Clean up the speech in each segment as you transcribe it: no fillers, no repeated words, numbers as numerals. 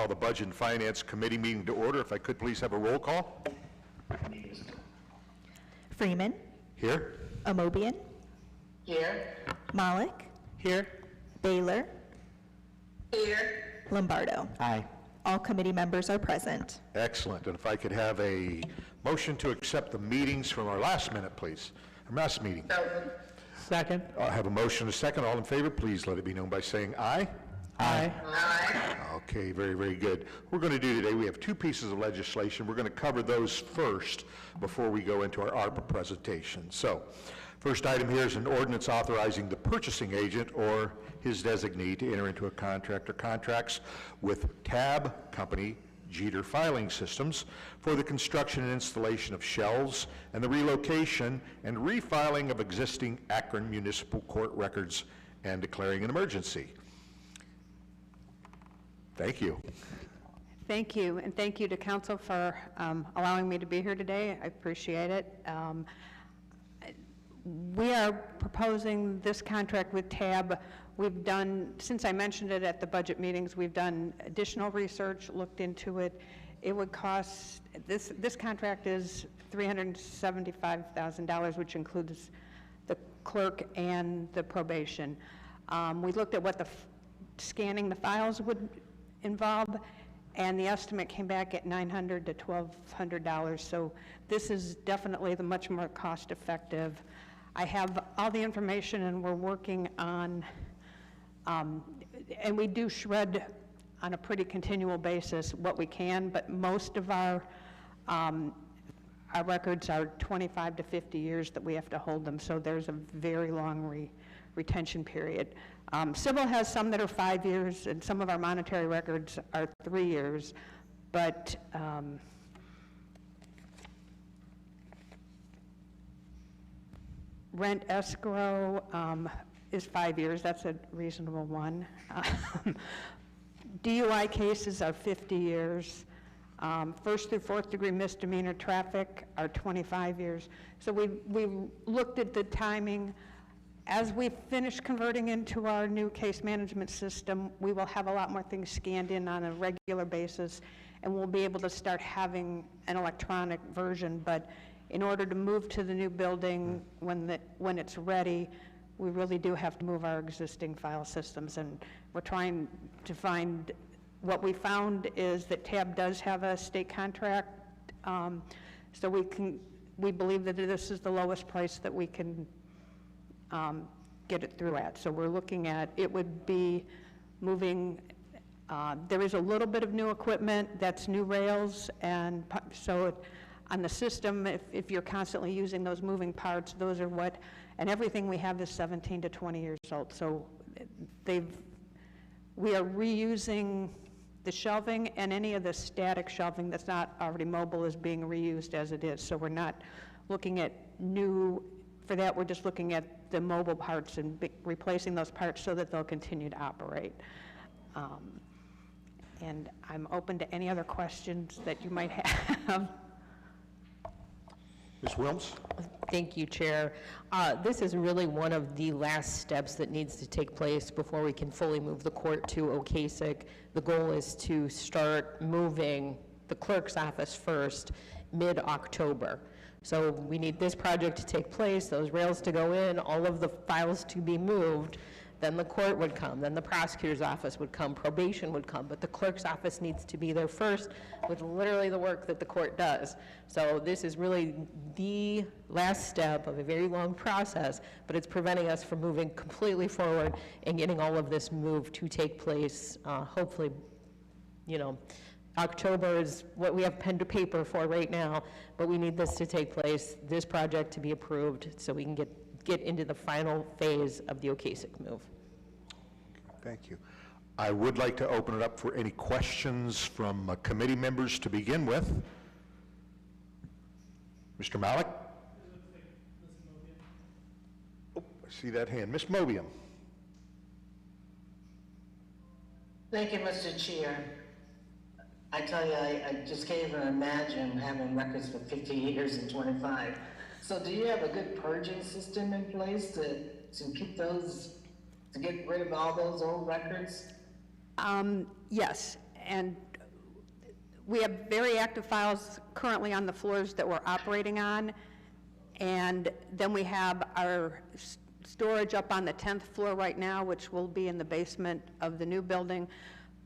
call the Budget and Finance Committee meeting to order. If I could please have a roll call. Freeman. Here. Amobian. Here. Malik. Here. Baylor. Here. Lombardo. Aye. All committee members are present. Excellent. And if I could have a motion to accept the meetings from our last minute, please. Our last meeting. Second. I have a motion, a second. All in favor, please let it be known by saying aye. Aye. Aye. Okay, very, very good. We're going to do today, we have two pieces of legislation. We're going to cover those first before we go into our ARPA presentation. So, first item here is an ordinance authorizing the purchasing agent or his designee to enter into a contract or contracts with TAB Company Jeter Filing Systems for the construction and installation of shelves and the relocation and refiling of existing Akron Municipal Court records and declaring an emergency. Thank you. Thank you, and thank you to council for allowing me to be here today. I appreciate it. We are proposing this contract with TAB. We've done, since I mentioned it at the budget meetings, we've done additional research, looked into it. It would cost, this contract is $375,000, which includes the clerk and the probation. We looked at what the scanning the files would involve, and the estimate came back at $900 to $1,200. So this is definitely the much more cost-effective. I have all the information, and we're working on, and we do shred on a pretty continual basis what we can, but most of our records are 25 to 50 years that we have to hold them, so there's a very long retention period. Civil has some that are 5 years, and some of our monetary records are 3 years, but rent escrow is 5 years. That's a reasonable one. DUI cases are 50 years. First through fourth degree misdemeanor traffic are 25 years. So we looked at the timing. As we finish converting into our new case management system, we will have a lot more things scanned in on a regular basis, and we'll be able to start having an electronic version. But in order to move to the new building when it's ready, we really do have to move our existing file systems, and we're trying to find. What we found is that TAB does have a state contract, so we believe that this is the lowest price that we can get it through at. So we're looking at, it would be moving, there is a little bit of new equipment, that's new rails, and so on the system, if you're constantly using those moving parts, those are what, and everything we have is 17 to 20 years old. So we are reusing the shelving, and any of the static shelving that's not already mobile is being reused as it is. So we're not looking at new, for that we're just looking at the mobile parts and replacing those parts so that they'll continue to operate. And I'm open to any other questions that you might have. Ms. Wilms? Thank you, Chair. This is really one of the last steps that needs to take place before we can fully move the court to Ocasek. The goal is to start moving the clerk's office first, mid-October. So we need this project to take place, those rails to go in, all of the files to be moved. Then the court would come, then the prosecutor's office would come, probation would come, but the clerk's office needs to be there first with literally the work that the court does. So this is really the last step of a very long process, but it's preventing us from moving completely forward and getting all of this move to take place, hopefully, October is what we have pen to paper for right now, but we need this to take place, this project to be approved, so we can get into the final phase of the Ocasek move. Thank you. I would like to open it up for any questions from committee members to begin with. Mr. Malik? Oh, I see that hand. Ms. Mobium. Thank you, Mr. Chair. I tell you, I just can't even imagine having records for 50 years and 25. So do you have a good purging system in place to keep those, to get rid of all those old records? Yes, and we have very active files currently on the floors that we're operating on, and then we have our storage up on the 10th floor right now, which will be in the basement of the new building.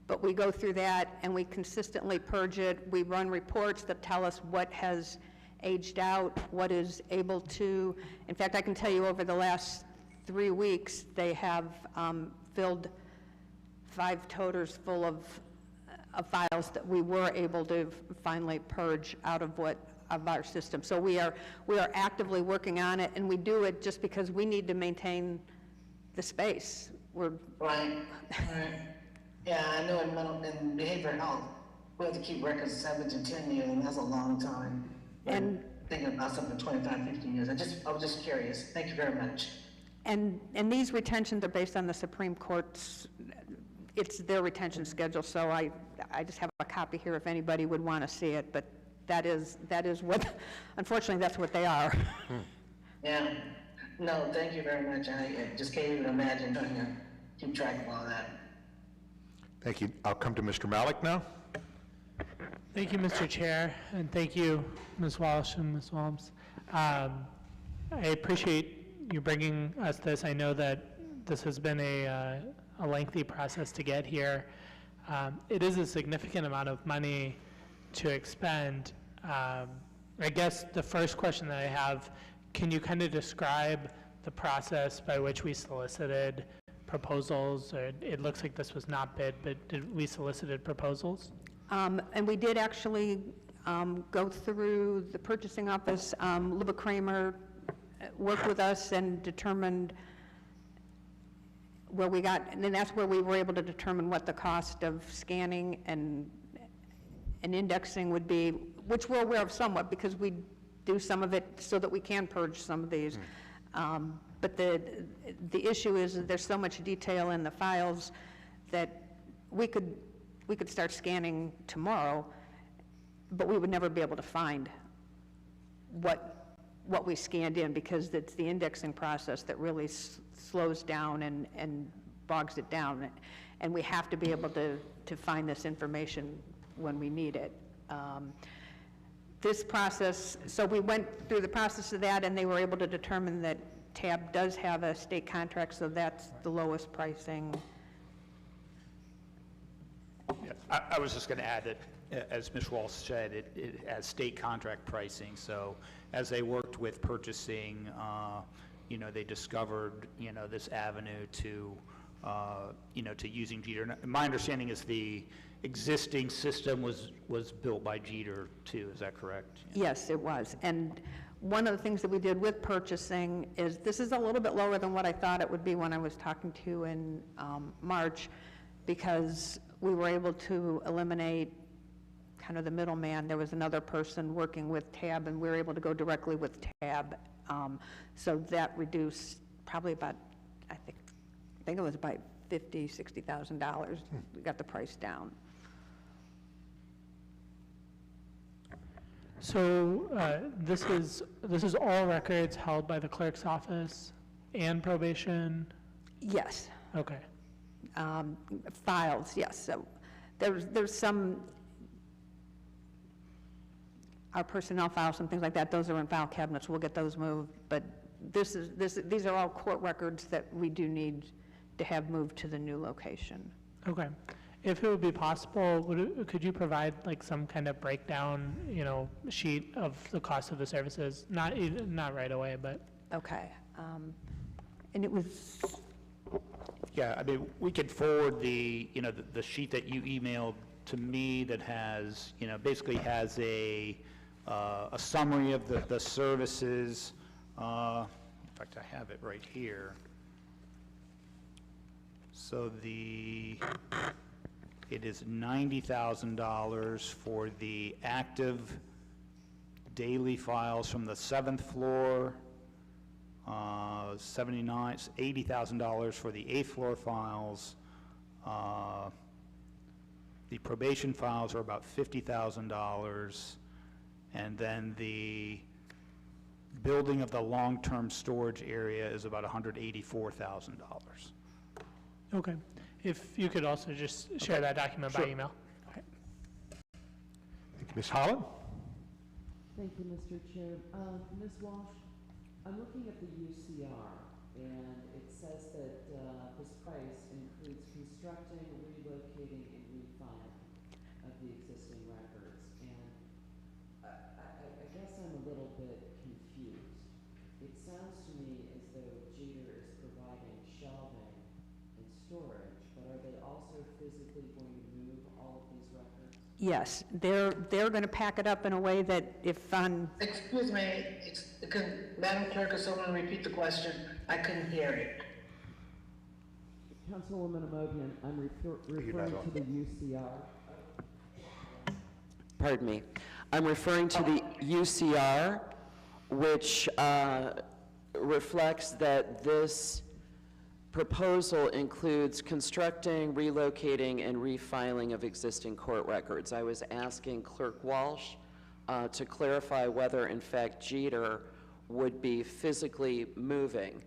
But we go through that and we consistently purge it. We run reports that tell us what has aged out, what is able to. In fact, I can tell you over the last 3 weeks, they have filled 5 toters full of files that we were able to finally purge out of our system. So we are actively working on it, and we do it just because we need to maintain the space. Right, right. Yeah, I know in behavioral health, we have to keep records 7 to 10 years, and that's a long time. And thinking about something 25, 50 years, I was just curious. Thank you very much. And these retentions are based on the Supreme Court's, it's their retention schedule, so I just have a copy here if anybody would want to see it, but that is what, unfortunately, that's what they are. Yeah. No, thank you very much. I just can't even imagine trying to keep track of all that. Thank you. I'll come to Mr. Malik now. Thank you, Mr. Chair, and thank you, Ms. Walsh and Ms. Walms. I appreciate you bringing us this. I know that this has been a lengthy process to get here. It is a significant amount of money to expend. I guess the first question that I have, can you kind of describe the process by which we solicited proposals? Or it looks like this was not bid, but we solicited proposals? And we did actually go through the purchasing office. Luba Kramer worked with us and determined where we got, and then that's where we were able to determine what the cost of scanning and indexing would be, which we're aware of somewhat because we do some of it so that we can purge some of these. But the issue is that there's so much detail in the files that we could start scanning tomorrow, but we would never be able to find what we scanned in, because it's the indexing process that really slows down and bogs it down. And we have to be able to find this information when we need it. This process, so we went through the process of that, and they were able to determine that TAB does have a state contract, so that's the lowest pricing. Yeah, I was just going to add that, as Ms. Walsh said, it has state contract pricing. So as they worked with purchasing, they discovered, this avenue to, to using Jeter. My understanding is the existing system was built by Jeter too. Is that correct? Yes, it was. And one of the things that we did with purchasing is, this is a little bit lower than what I thought it would be when I was talking to you in March, because we were able to eliminate kind of the middleman. There was another person working with TAB, and we were able to go directly with TAB. So that reduced probably about, I think it was about $50,000, $60,000. We got the price down. So this is all records held by the clerk's office and probation? Yes. Okay. Files, yes. So there's some, our personnel files and things like that, those are in file cabinets. We'll get those moved. But these are all court records that we do need to have moved to the new location. Okay. If it would be possible, could you provide like some kind of breakdown, sheet of the cost of the services? Not right away, but. Okay. And it was. Yeah, I mean, we could forward the sheet that you emailed to me that has, basically has a summary of the services. In fact, I have it right here. So it is $90,000 for the active daily files from the 7th floor, $80,000 for the 8th floor files. The probation files are about $50,000, and then the building of the long-term storage area is about $184,000. Okay. If you could also just share that document by Sure. email. Okay. Ms. Holland? Thank you, Mr. Chair. Ms. Walsh, I'm looking at the UCR, and it says that this price includes constructing, relocating, and refiling of the existing records. And I guess I'm a little bit confused. It sounds to me as though Jeter is providing shelving and storage, but are they also physically going to move all of these records? Yes, they're going to pack it up in a way that if on, Excuse me, Madam Clerk, if someone repeat the question, I couldn't hear it. Councilwoman Amodian, I'm referring to the UCR. Pardon me. I'm referring to the UCR, which reflects that this proposal includes constructing, relocating, and refiling of existing court records. I was asking Clerk Walsh to clarify whether, in fact, Jeter would be physically moving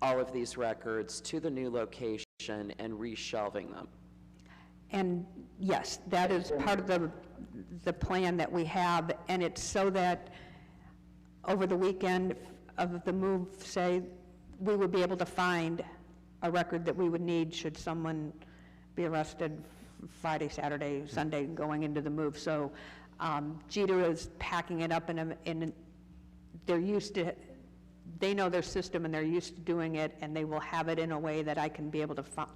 all of these records to the new location and reshelving them. and yes, that is part of the plan that we have, and it's so that over the weekend of the move, say, we would be able to find a record that we would need should someone be arrested Friday, Saturday, Sunday, going into the move. So Jeter is packing it up in they're used to, they know their system and they're used to doing it, and they will have it in a way that I can be able to find,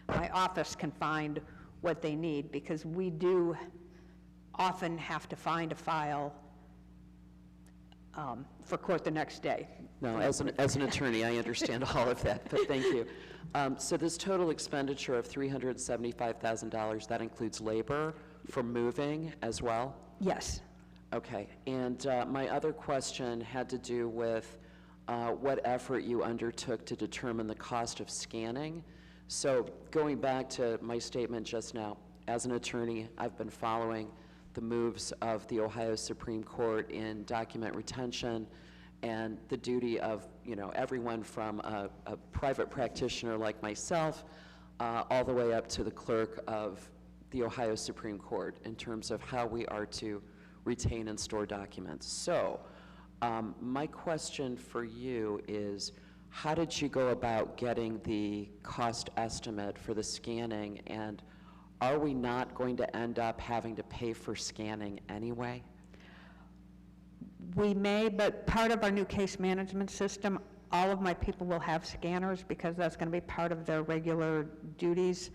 my office can find what they need, because we do often have to find a file for court the next day. No, as an attorney, I understand all of that, but thank you. So this total expenditure of $375,000, that includes labor for moving as well? Yes. Okay, and my other question had to do with what effort you undertook to determine the cost of scanning. So going back to my statement just now, as an attorney, I've been following the moves of the Ohio Supreme Court in document retention and the duty of, everyone from a private practitioner like myself all the way up to the clerk of the Ohio Supreme Court in terms of how we are to retain and store documents. So my question for you is, how did you go about getting the cost estimate for the scanning, and are we not going to end up having to pay for scanning anyway? We may, but part of our new case management system, all of my people will have scanners because that's going to be part of their regular duties.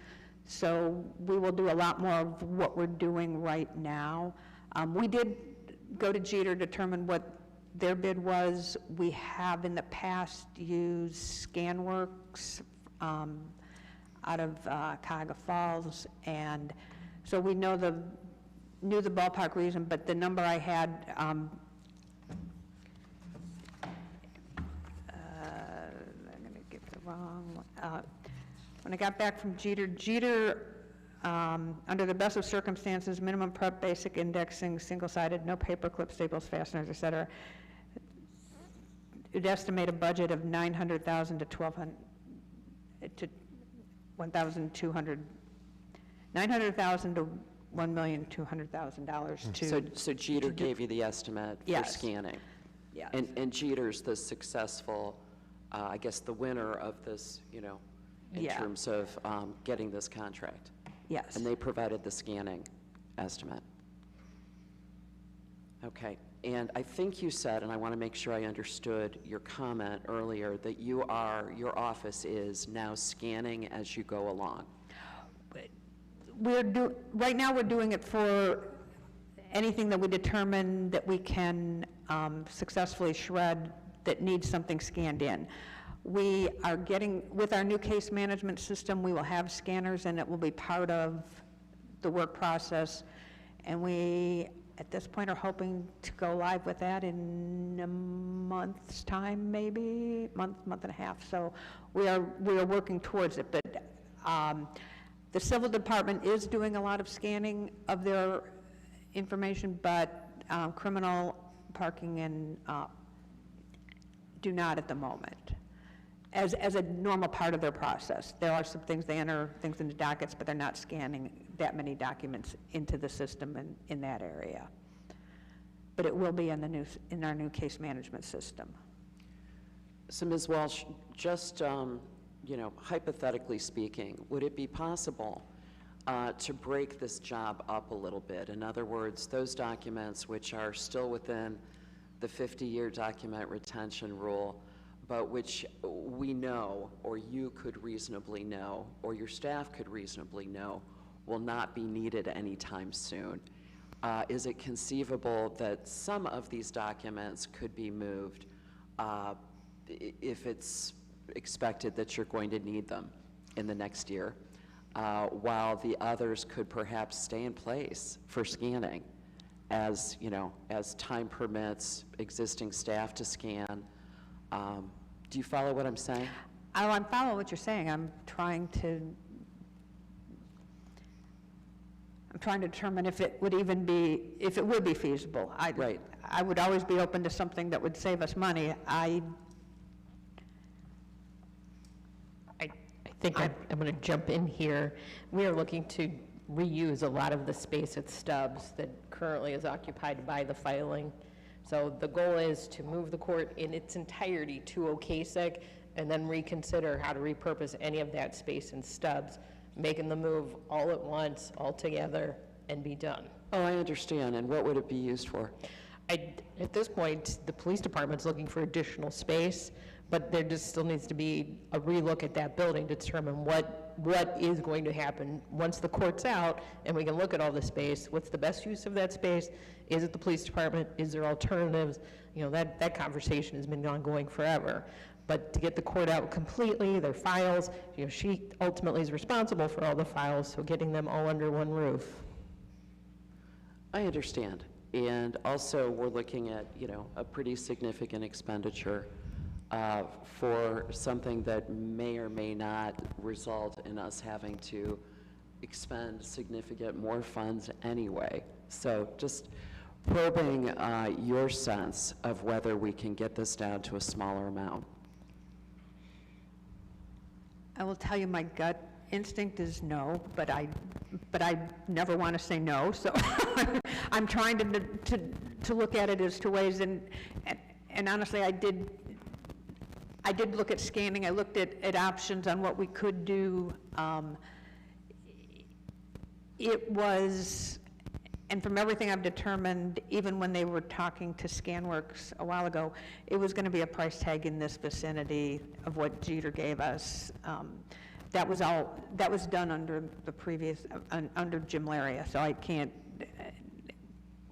So we will do a lot more of what we're doing right now. We did go to Jeter, determine what their bid was. We have in the past used ScanWorks out of Cuyahoga Falls, and so we knew the ballpark reason, but the number I had, I'm going to get the wrong one. When I got back from Jeter, under the best of circumstances, minimum prep, basic indexing, single-sided, no paper clips, staples, fasteners, et cetera, it'd estimate a budget of $900,000 to $1,200, $900,000 to $1,200,000 to. So Jeter gave you the estimate for Yes. scanning? Yes. And Jeter's the successful, I guess, the winner of this, in Yeah. terms of getting this contract? Yes. And they provided the scanning estimate? Okay. And I think you said, and I want to make sure I understood your comment earlier, that your office is now scanning as you go along. Right now, we're doing it for anything that we determine that we can successfully shred that needs something scanned in. We are getting, with our new case management system, we will have scanners, and it will be part of the work process. And we, at this point, are hoping to go live with that in a month's time, maybe, month and a half. So we are working towards it. But the Civil Department is doing a lot of scanning of their information, but criminal, parking, and do not at the moment, as a normal part of their process. There are some things, they enter things into dockets, but they're not scanning that many documents into the system in that area. But it will be in our new case management system. So Ms. Walsh, just, hypothetically speaking, would it be possible to break this job up a little bit? In other words, those documents which are still within the 50-year document retention rule, but which we know, or you could reasonably know, or your staff could reasonably know, will not be needed anytime soon. Is it conceivable that some of these documents could be moved if it's expected that you're going to need them in the next year, while the others could perhaps stay in place for scanning as time permits existing staff to scan? Do you follow what I'm saying? Oh, I'm following what you're saying. I'm trying to determine if it would be feasible. Right. I would always be open to something that would save us money. I think I'm going to jump in here. We are looking to reuse a lot of the space at Stubbs that currently is occupied by the filing. So the goal is to move the court in its entirety to Ocasek and then reconsider how to repurpose any of that space in Stubbs, making the move all at once, all together, and be done. Oh, I understand. And what would it be used for? At this point, the police department's looking for additional space, but there just still needs to be a relook at that building to determine what is going to happen once the court's out and we can look at all the space. What's the best use of that space? Is it the police department? Is there alternatives? That conversation has been ongoing forever. But to get the court out completely, their files, she ultimately is responsible for all the files, so getting them all under one roof. I understand. And also, we're looking at, a pretty significant expenditure for something that may or may not result in us having to expend significant more funds anyway. So just probing your sense of whether we can get this down to a smaller amount. I will tell you, my gut instinct is no, but I never want to say no. So I'm trying to look at it as two ways, and honestly, I did look at scanning. I looked at options on what we could do. It was, and from everything I've determined, even when they were talking to ScanWorks a while ago, it was going to be a price tag in this vicinity of what Jeter gave us. That was done under the previous, under Jim Laria, so I can't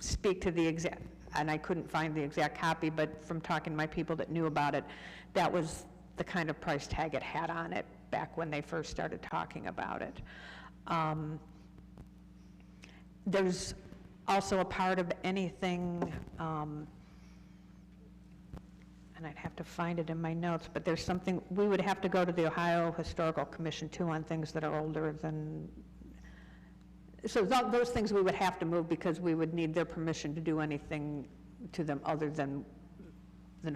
speak to the exact, and I couldn't find the exact copy, but from talking to my people that knew about it, that was the kind of price tag it had on it back when they first started talking about it. There's also a part of anything, and I'd have to find it in my notes, but there's something, we would have to go to the Ohio Historical Commission too on things that are older than, so those things we would have to move because we would need their permission to do anything to them other than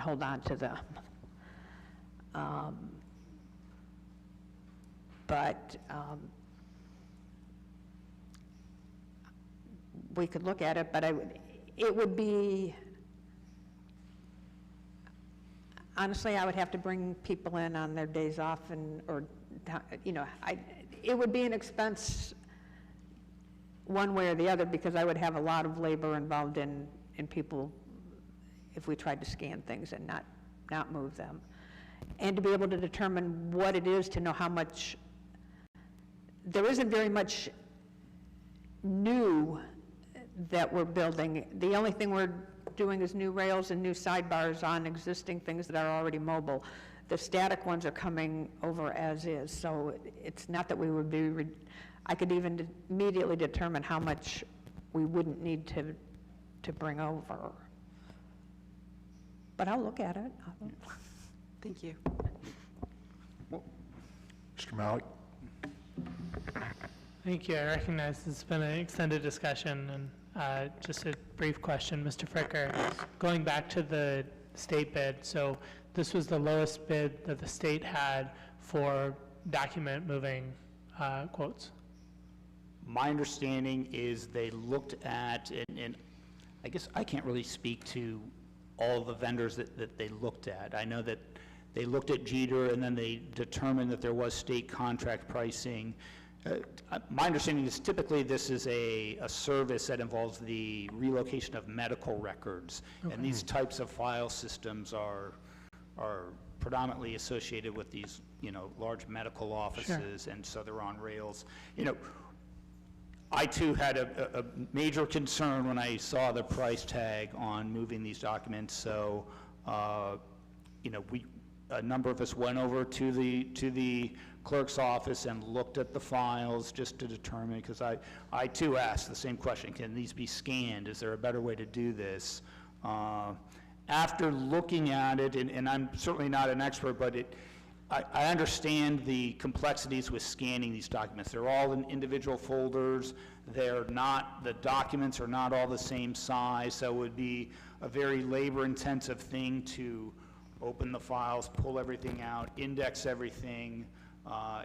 hold on to them. We could look at it, but it would be, honestly, I would have to bring people in on their days off it would be an expense one way or the other because I would have a lot of labor involved in people if we tried to scan things and not move them. And to be able to determine what it is, to know how much, there isn't very much new that we're building. The only thing we're doing is new rails and new sidebars on existing things that are already mobile. The static ones are coming over as is, so it's not that we would be, I could even immediately determine how much we wouldn't need to bring over. But I'll look at it. Thank you. Mr. Malik? Thank you. I recognize it's been an extended discussion, and just a brief question, Mr. Fricker. Going back to the state bid, so this was the lowest bid that the state had for document moving quotes? My understanding is they looked at, and I guess I can't really speak to all the vendors that they looked at. I know that they looked at Jeter, and then they determined that there was state contract pricing. My understanding is typically this is a service that involves the relocation of medical records. And these types of file systems are predominantly associated with these, large medical offices, and so they're on rails. I too had a major concern when I saw the price tag on moving these documents. So, a number of us went over to the clerk's office and looked at the files just to determine, because I too asked the same question: can these be scanned? Is there a better way to do this? After looking at it, and I'm certainly not an expert, but I understand the complexities with scanning these documents. They're all in individual folders. The documents are not all the same size, so it would be a very labor-intensive thing to open the files, pull everything out, index everything.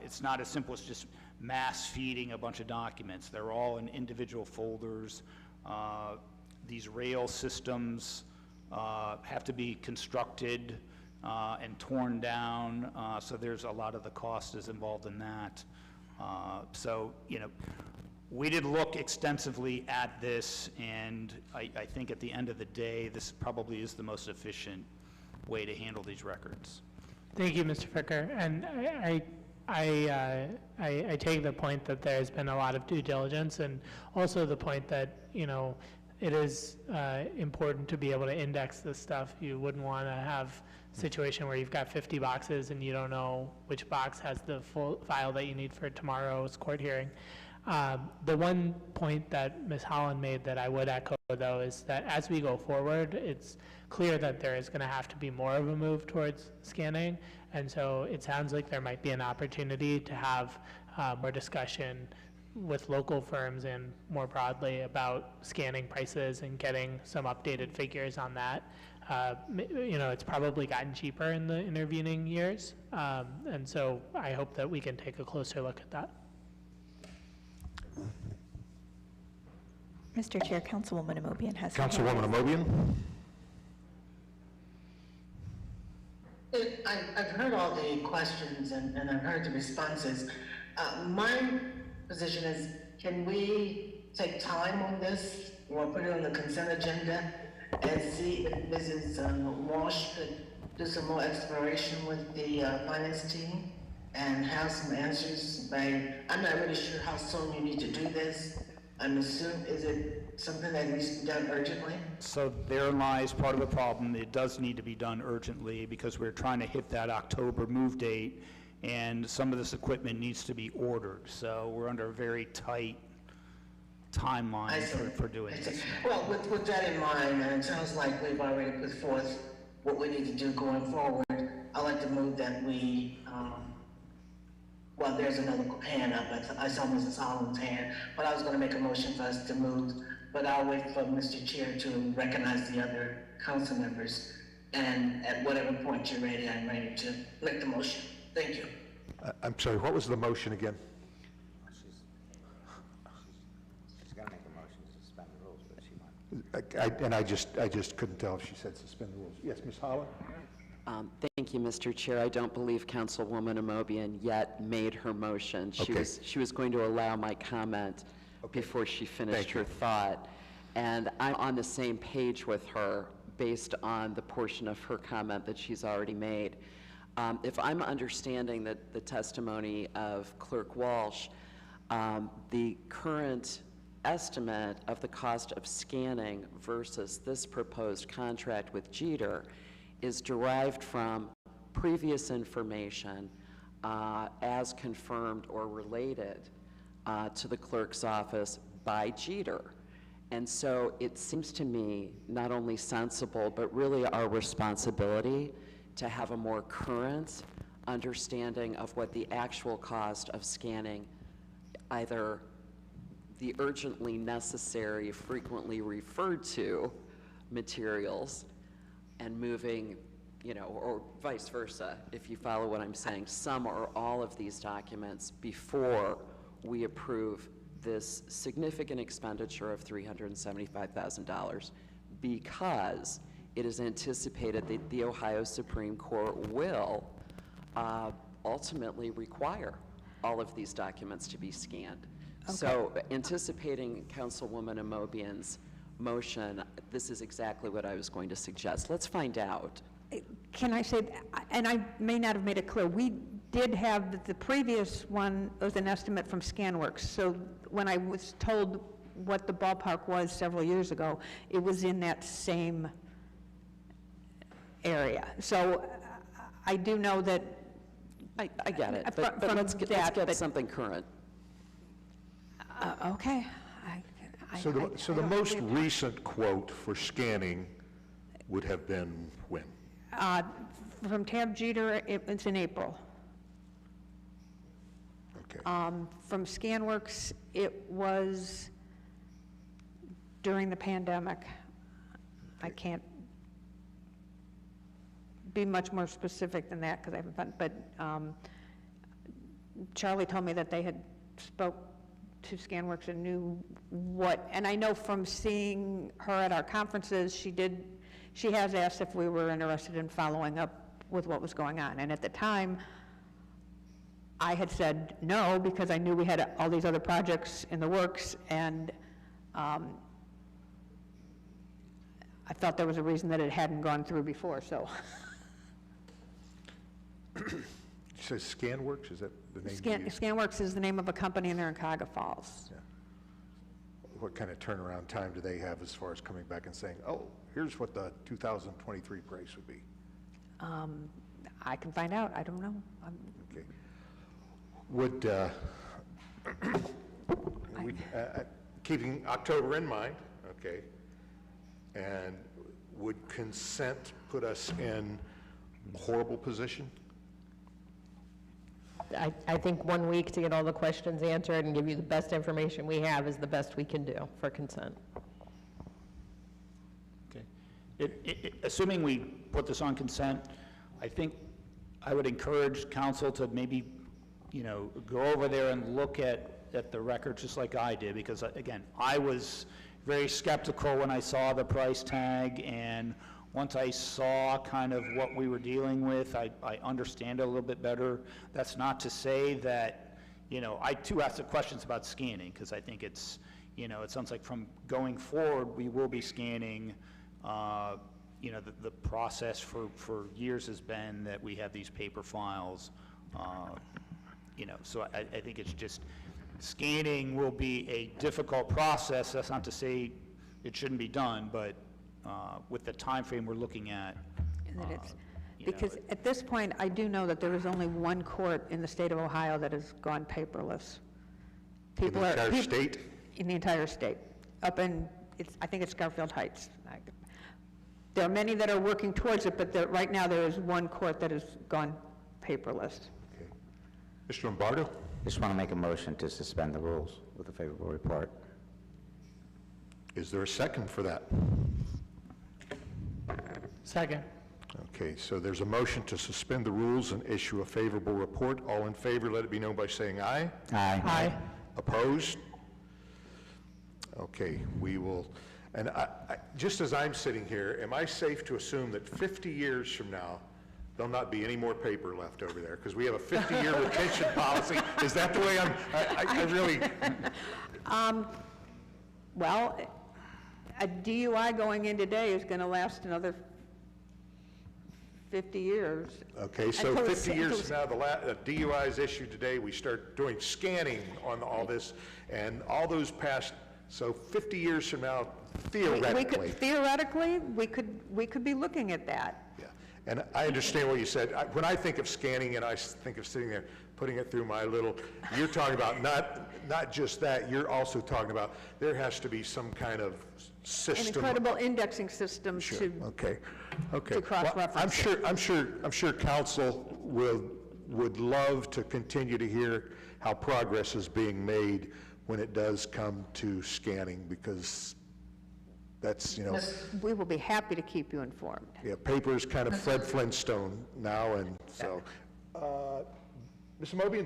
It's not as simple as just mass feeding a bunch of documents. They're all in individual folders. These rail systems have to be constructed and torn down, so there's a lot of the cost is involved in that. So, we did look extensively at this, and I think at the end of the day, this probably is the most efficient way to handle these records. Thank you, Mr. Ficker. And I take the point that there's been a lot of due diligence, and also the point that, it is important to be able to index this stuff. You wouldn't want to have a situation where you've got 50 boxes and you don't know which box has the full file that you need for tomorrow's court hearing. The one point that Ms. Holland made that I would echo, though, is that as we go forward, it's clear that there is going to have to be more of a move towards scanning, and so it sounds like there might be an opportunity to have more discussion with local firms and more broadly about scanning prices and getting some updated figures on that. It's probably gotten cheaper in the intervening years, and so I hope that we can take a closer look at that. Mr. Chair, Councilwoman Amobian has her hand Councilwoman raised. Amobian? I've heard all the questions and I've heard the responses. My position is, can we take time on this or put it on the consent agenda and see if Mrs. Walsh could do some more exploration with the finance team and have some answers I'm not really sure how soon you need to do this. Is it something that needs to be done urgently? So therein lies part of the problem. It does need to be done urgently because we're trying to hit that October move date, and some of this equipment needs to be ordered. So we're under a very tight timeline for doing this. Well, with that in mind, and it sounds like we've already put forth what we need to do going forward, I'd like to move that we, well, there's another hand up. I saw Mrs. Holland's hand, but I was going to make a motion for us to move, but I'll wait for Mr. Chair to recognize the other council members. And at whatever point you're ready, I'm ready to make the motion. Thank you. I'm sorry, what was the motion again? She's gonna make a motion to suspend the rules, but she might. I just couldn't tell if she said suspend the rules. Yes, Ms. Holland? Thank you, Mr. Chair. I don't believe Councilwoman Amobian yet made her motion. She was going to allow my comment before she finished her thought. And I'm on the same page with her based on the portion of her comment that she's already made. If I'm understanding the testimony of Clerk Walsh, the current estimate of the cost of scanning versus this proposed contract with Jeter is derived from previous information as confirmed or related to the clerk's office by Jeter. And so it seems to me not only sensible, but really our responsibility to have a more current understanding of what the actual cost of scanning either the urgently necessary, frequently referred to materials and moving, or vice versa, if you follow what I'm saying, some or all of these documents before we approve this significant expenditure of $375,000 because it is anticipated that the Ohio Supreme Court will ultimately require all of these documents to be scanned. So anticipating Councilwoman Amobian's motion, this is exactly what I was going to suggest. Let's find out. Can I say, and I may not have made it clear, we did have, the previous one was an estimate from ScanWorks. So when I was told what the ballpark was several years ago, it was in that same area. So I do know that. I get it, but from let's get something current. Okay. So the most recent quote for scanning would have been when? From Tab Jeter, it was in April. Okay. From ScanWorks, it was during the pandemic. I can't be much more specific than that because I haven't found, but Charlie told me that they had spoke to ScanWorks and knew what, and I know from seeing her at our conferences, she has asked if we were interested in following up with what was going on. And at the time, I had said no because I knew we had all these other projects in the works, and I thought there was a reason that it hadn't gone through before, so. You say ScanWorks, is that the name? you used? ScanWorks is the name of a company, and they're in Cuyahoga Falls. Yeah. What kind of turnaround time do they have as far as coming back and saying, oh, here's what the 2023 price would be? I can find out, I don't know. Okay. Would, keeping October in mind, okay, and would consent put us in a horrible position? I think 1 week to get all the questions answered and give you the best information we have is the best we can do for consent. Okay. Assuming we put this on consent, I think I would encourage council to maybe, go over there and look at the record just like I did, because again, I was very skeptical when I saw the price tag, and once I saw kind of what we were dealing with, I understand it a little bit better. That's not to say that, I too asked the questions about scanning, because I think it's, it sounds like from going forward, we will be scanning. The process for years has been that we have these paper files, so I think it's just, scanning will be a difficult process. That's not to say it shouldn't be done, but with the time frame we're looking at. And that it's, because at this point, I do know that there is only one court in the state of Ohio that has gone paperless. In the entire state? In the entire state. Up in, I think it's Garfield Heights. There are many that are working towards it, but right now there is one court that has gone paperless. Okay. Mr. Lombardo? Just want to make a motion to suspend the rules with a favorable report. Is there a second for that? Second. Okay, so there's a motion to suspend the rules and issue a favorable report. All in favor, let it be known by saying aye. Aye. Aye. Opposed? Okay, we will, and just as I'm sitting here, am I safe to assume that 50 years from now, there'll not be any more paper left over there? Because we have a 50-year retention policy. Is that the way I really? Well, a DUI going in today is going to last another 50 years. Okay, so 50 years from now, the DUI is issued today, we start doing scanning on all this, and all those past, so 50 years from now, Theoretically, we could be looking at that. Yeah, and I understand what you said. When I think of scanning, and I think of sitting there, putting it through my little, you're talking about not just that, you're also talking about there has to be some kind of system. An incredible indexing system Sure. to Okay. to cross-reference. Well, I'm sure council would love to continue to hear how progress is being made when it does come to scanning, because that's, We will be happy to keep you informed. yeah, paper's kind of Fred Flintstone now, and so, Ms. Mobian,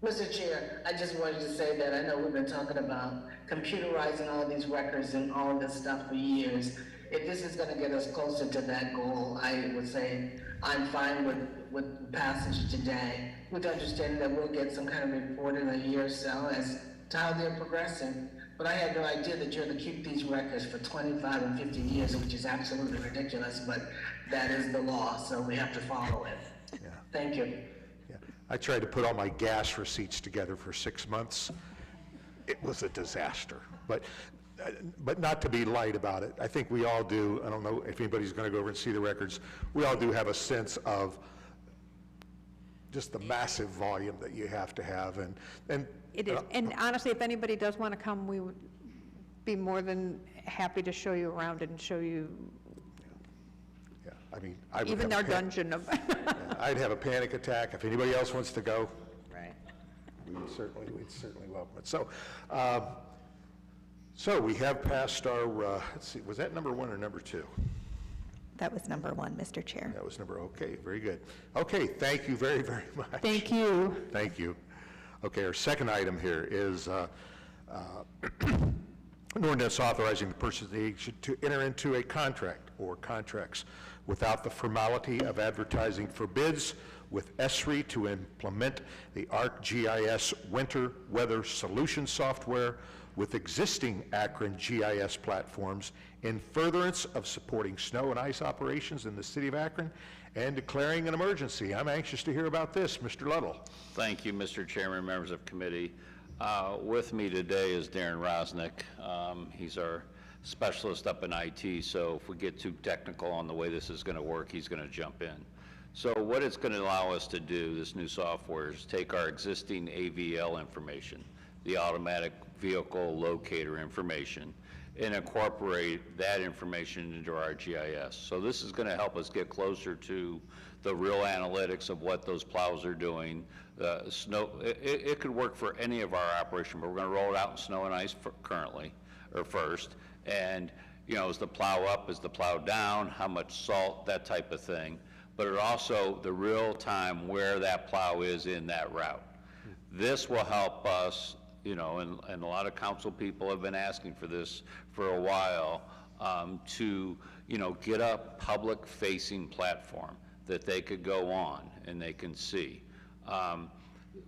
Mr. Chair, I just wanted to say that I know we've been talking about computerizing all these records and all this stuff for years. If this is gonna get us closer to that goal, I would say I'm fine with passage today, with understanding that we'll get some kind of report in a year or so as to how they're progressing. But I had no idea that you're gonna keep these records for 25 and 50 years, which is absolutely ridiculous, but that is the law, so we have to follow it. Yeah. Thank you. Yeah. I tried to put all my gas receipts together for 6 months. It was a disaster, but not to be light about it. I think we all do. I don't know if anybody's going to go over and see the records. We all do have a sense of just the massive volume that you have to have, and It is, and honestly, if anybody does want to come, we would be more than happy to show you around and show you yeah, I mean, I would even have our a pan- dungeon of, yeah, I'd have a panic attack. If anybody else wants to go, Right. we'd certainly welcome it. So we have passed our, let's see, was that number 1 or number 2? That was number 1, Mr. Chair. That was okay, very good. Okay, thank you very, very much. thank you. Thank you. Okay, our second item here is an ordinance authorizing the person to enter into a contract or contracts without the formality of advertising for bids with ESRI to implement the ArcGIS Winter Weather Solution software with existing Akron GIS platforms in furtherance of supporting snow and ice operations in the city of Akron and declaring an emergency. I'm anxious to hear about this. Mr. Luddle. Thank you, Mr. Chairman, members of committee. With me today is Darren Rosnick. He's our specialist up in IT, so if we get too technical on the way this is going to work, he's going to jump in. So what it's going to allow us to do, this new software, is take our existing AVL information, the automatic vehicle locator information, and incorporate that information into our GIS. So this is going to help us get closer to the real analytics of what those plows are doing. It could work for any of our operation, but we're going to roll it out in snow and ice first. And, you know, is the plow up, is the plow down, how much salt, that type of thing. But it also, the real time where that plow is in that route. This will help us, you know, and a lot of council people have been asking for this for a while, to, you know, get a public-facing platform that they could go on and they can see.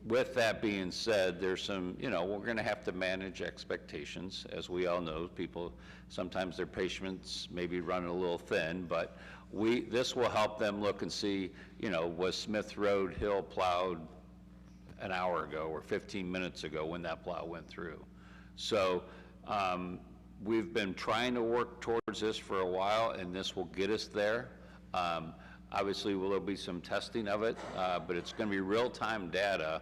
With that being said, there's some, you know, we're going to have to manage expectations. As we all know, people, sometimes their patience maybe running a little thin, but this will help them look and see, you know, was Smith Road Hill plowed an hour ago or 15 minutes ago when that plow went through. So we've been trying to work towards this for a while, and this will get us there. Obviously, there'll be some testing of it, but it's going to be real-time data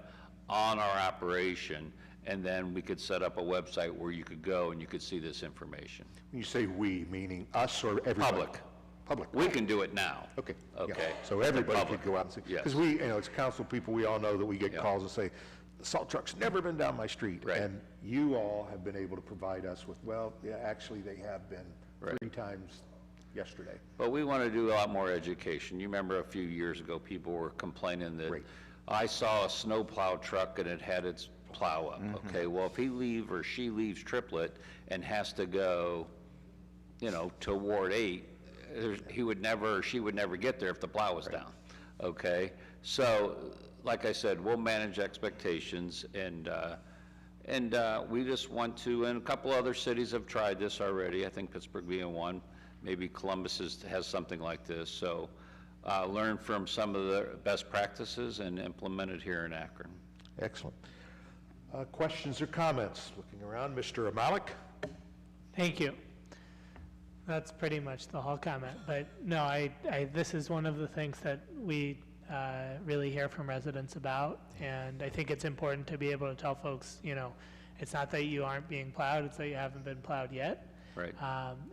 on our operation, and then we could set up a website where you could go and you could see this information. When you say we, meaning us or everybody? Public. Public. We can do it now. Okay. yeah. Okay. So everybody Public. could go out and see. Yes. Because we, you know, as council people, we all know that we get Yeah. calls and say, the salt truck's never been down my street. Right. And you all have been able to provide us with, well, yeah, actually, they have been Right. 3 times yesterday. But we want to do a lot more education. You remember a few years ago, people were complaining that, Right. I saw a snowplow truck and it had its plow up. Okay, well, if he or she leaves Triplet and has to go, you know, to Ward 8, he would never, or she would never get there if the plow was down. Okay, so like I said, we'll manage expectations, and we just want to, and a couple other cities have tried this already. I think Pittsburgh being one. Maybe Columbus has something like this. So learn from some of the best practices and implement it here in Akron. Excellent. Questions or comments? Looking around, Mr. Malik? Thank you. That's pretty much the whole comment. But no, this is one of the things that we really hear from residents about, and I think it's important to be able to tell folks, you know, it's not that you aren't being plowed, it's that you haven't been plowed yet. Right.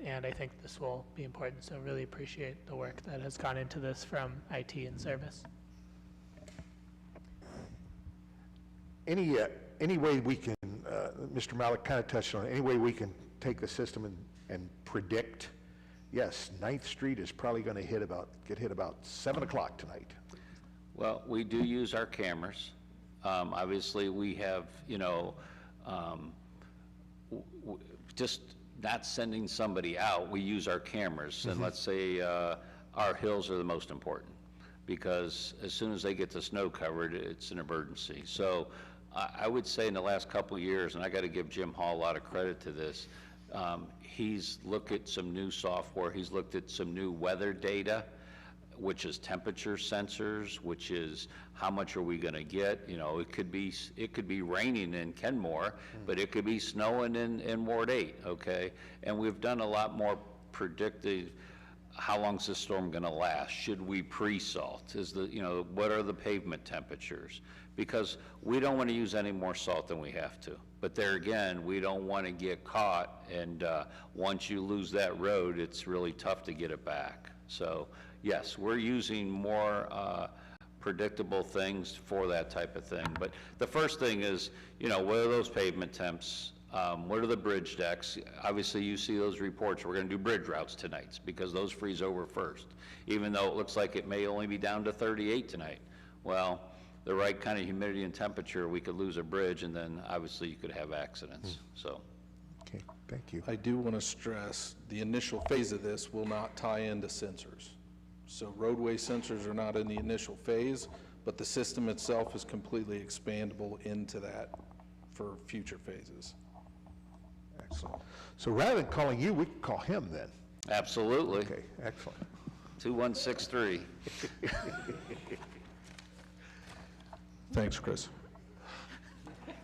And I think this will be important, so really appreciate the work that has gone into this from IT and service. Any way we can, Mr. Malik kind of touched on it, any way we can take the system and predict, yes, 9th Street is probably going to get hit about 7 o'clock tonight. Well, we do use our cameras, Obviously, we have, just not sending somebody out, we use our cameras, and let's say our hills are the most important, because as soon as they get the snow covered, it's an emergency. So I would say in the last couple of years, and I got to give Jim Hall a lot of credit to this, he's looked at some new software, he's looked at some new weather data, which is temperature sensors, which is how much are we going to get. It could be raining in Kenmore, but it could be snowing in Ward 8, okay? And we've done a lot more predictive, how long's the storm going to last? Should we pre-salt? What are the pavement temperatures? Because we don't want to use any more salt than we have to. But there again, we don't want to get caught, and once you lose that road, it's really tough to get it back. So yes, we're using more predictable things for that type of thing. But the first thing is, what are those pavement temps? What are the bridge decks? Obviously, you see those reports. We're going to do bridge routes tonight because those freeze over first, even though it looks like it may only be down to 38 tonight. Well, the right kind of humidity and temperature, we could lose a bridge, and then obviously you could have accidents. So. Okay, thank you. I do want to stress, the initial phase of this will not tie into sensors. So roadway sensors are not in the initial phase, but the system itself is completely expandable into that for future phases. Excellent. So rather than calling you, we can call him then. Absolutely. Okay, excellent. 2163. Thanks, Chris.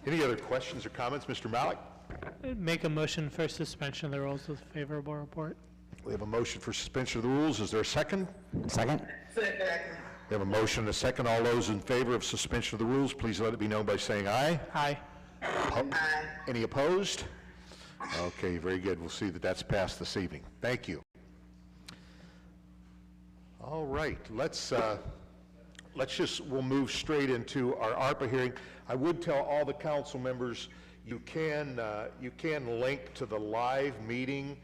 Any other questions or comments, Mr. Malik? Make a motion for suspension of the rules with favorable report. We have a motion for suspension of the rules. Is there a second? Second? Second. We have a motion and a second. All those in favor of suspension of the rules, please let it be known by saying aye. Aye. Any opposed? Okay, very good. We'll see that that's passed this evening. Thank you. All right, we'll move straight into our ARPA hearing. I would tell all the council members, you can link to the live meeting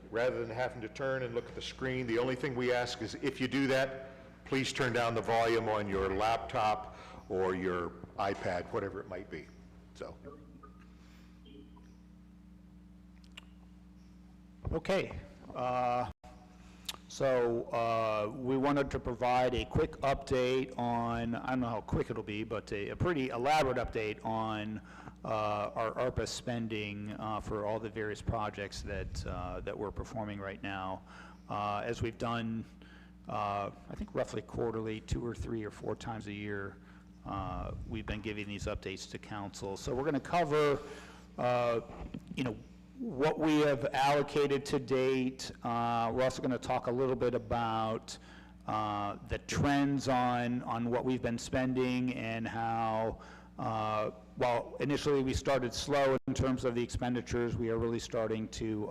rather than having to turn and look at the screen. The only thing we ask is if you do that, please turn down the volume on your laptop or your iPad, whatever it might be. So. Okay. So we wanted to provide a quick update on, I don't know how quick it'll be, but a pretty elaborate update on our ARPA spending for all the various projects that we're performing right now. As we've done, I think roughly quarterly, 2 or 3 or 4 times a year, we've been giving these updates to council. So we're going to cover, what we have allocated to date. We're also going to talk a little bit about the trends on what we've been spending and how, while initially we started slow in terms of the expenditures, we are really starting to,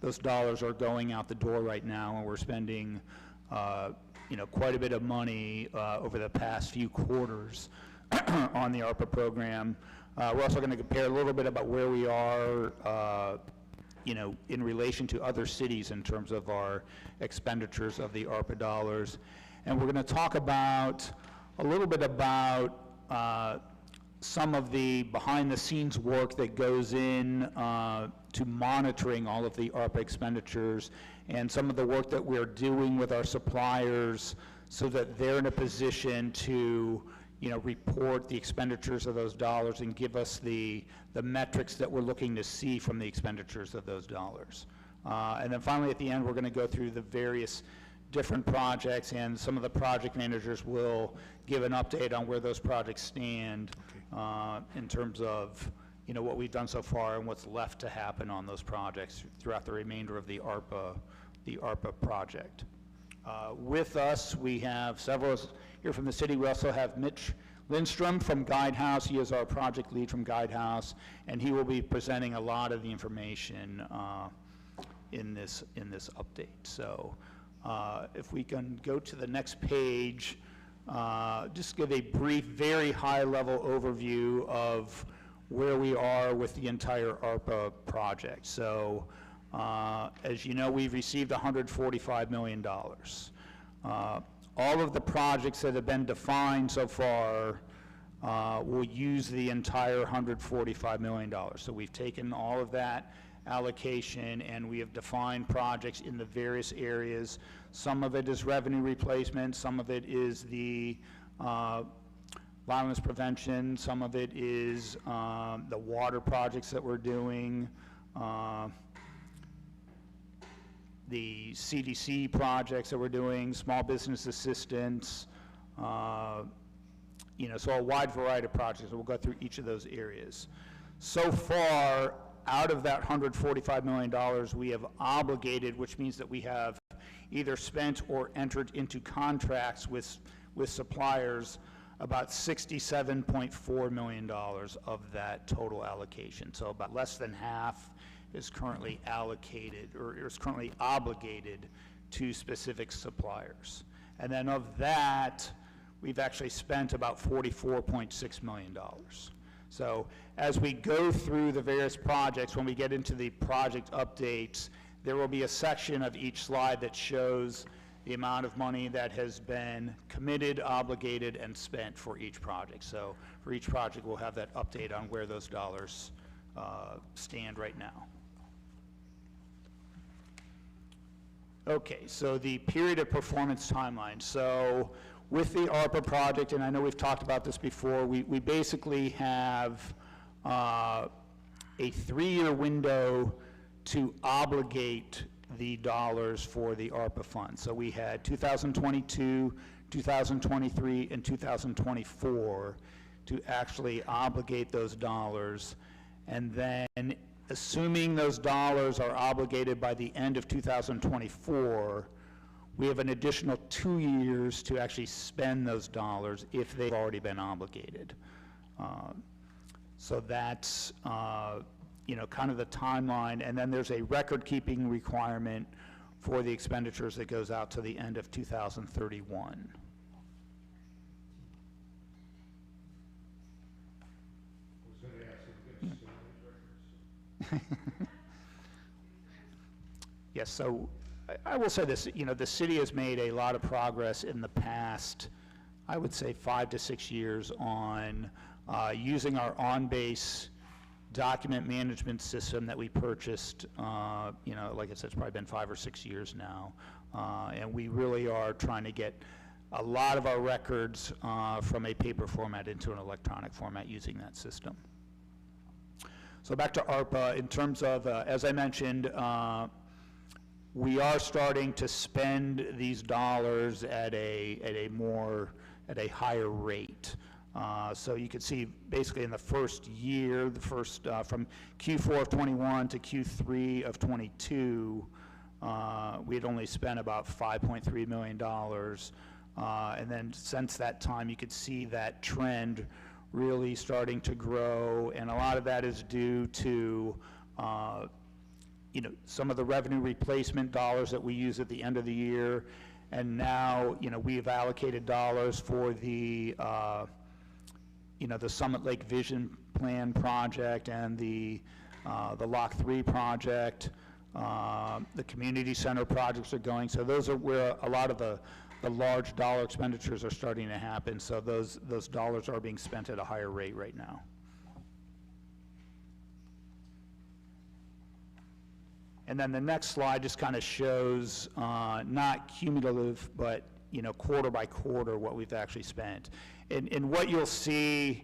those dollars are going out the door right now, and we're spending quite a bit of money over the past few quarters on the ARPA program. We're also going to compare a little bit about where we are, in relation to other cities in terms of our expenditures of the ARPA dollars. And we're going to talk about a little bit about some of the behind-the-scenes work that goes in to monitoring all of the ARPA expenditures and some of the work that we're doing with our suppliers so that they're in a position to report the expenditures of those dollars and give us the metrics that we're looking to see from the expenditures of those dollars. And then finally, at the end, we're going to go through the various different projects, and some of the project managers will give an update on where those projects stand in terms of what we've done so far and what's left to happen on those projects throughout the remainder of the ARPA project. With us, we have several here from the city. We also have Mitch Lindstrom from Guidehouse. He is our project lead from Guidehouse, and he will be presenting a lot of the information in this update. So if we can go to the next page, just give a brief, very high-level overview of where we are with the entire ARPA project. So as you know, we've received $145 million. All of the projects that have been defined so far will use the entire $145 million. So we've taken all of that allocation and we have defined projects in the various areas. Some of it is revenue replacement, some of it is the violence prevention, some of it is the water projects that we're doing, the CDC projects that we're doing, small business assistance, so a wide variety of projects. We'll go through each of those areas. So far, out of that $145 million, we have obligated, which means that we have either spent or entered into contracts with suppliers, about $67.4 million of that total allocation. So about less than half is currently allocated or is currently obligated to specific suppliers. And then of that, we've actually spent about $44.6 million. So as we go through the various projects, when we get into the project updates, there will be a section of each slide that shows the amount of money that has been committed, obligated, and spent for each project. So for each project, we'll have that update on where those dollars stand right now. Okay, so the period of performance timeline. So with the ARPA project, and I know we've talked about this before, we basically have a 3-year window to obligate the dollars for the ARPA fund. So we had 2022, 2023, and 2024 to actually obligate those dollars. And then, assuming those dollars are obligated by the end of 2024, we have an additional 2 years to actually spend those dollars if they've already been obligated. So that's kind of the timeline, and then there's a record-keeping requirement for the expenditures that goes out to the end of 2031. Yes, so I will say this, the city has made a lot of progress in the past, I would say 5 to 6 years on using our on-base document management system that we purchased, like I said, it's probably been 5 or 6 years now. And we really are trying to get a lot of our records from a paper format into an electronic format using that system. So back to ARPA, in terms of, as I mentioned, we are starting to spend these dollars at a higher rate. So you can see basically in the first year, from Q4 of 21 to Q3 of 22, we had only spent about $5.3 million. And then since that time, you could see that trend really starting to grow, and a lot of that is due to some of the revenue replacement dollars that we use at the end of the year, and now we've allocated dollars for the Summit Lake Vision Plan project and the Lock 3 project. The community center projects are going, so those are where a lot of the large dollar expenditures are starting to happen, so those dollars are being spent at a higher rate right now. And then the next slide just kind of shows not cumulative, but quarter by quarter what we've actually spent. And what you'll see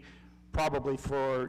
probably for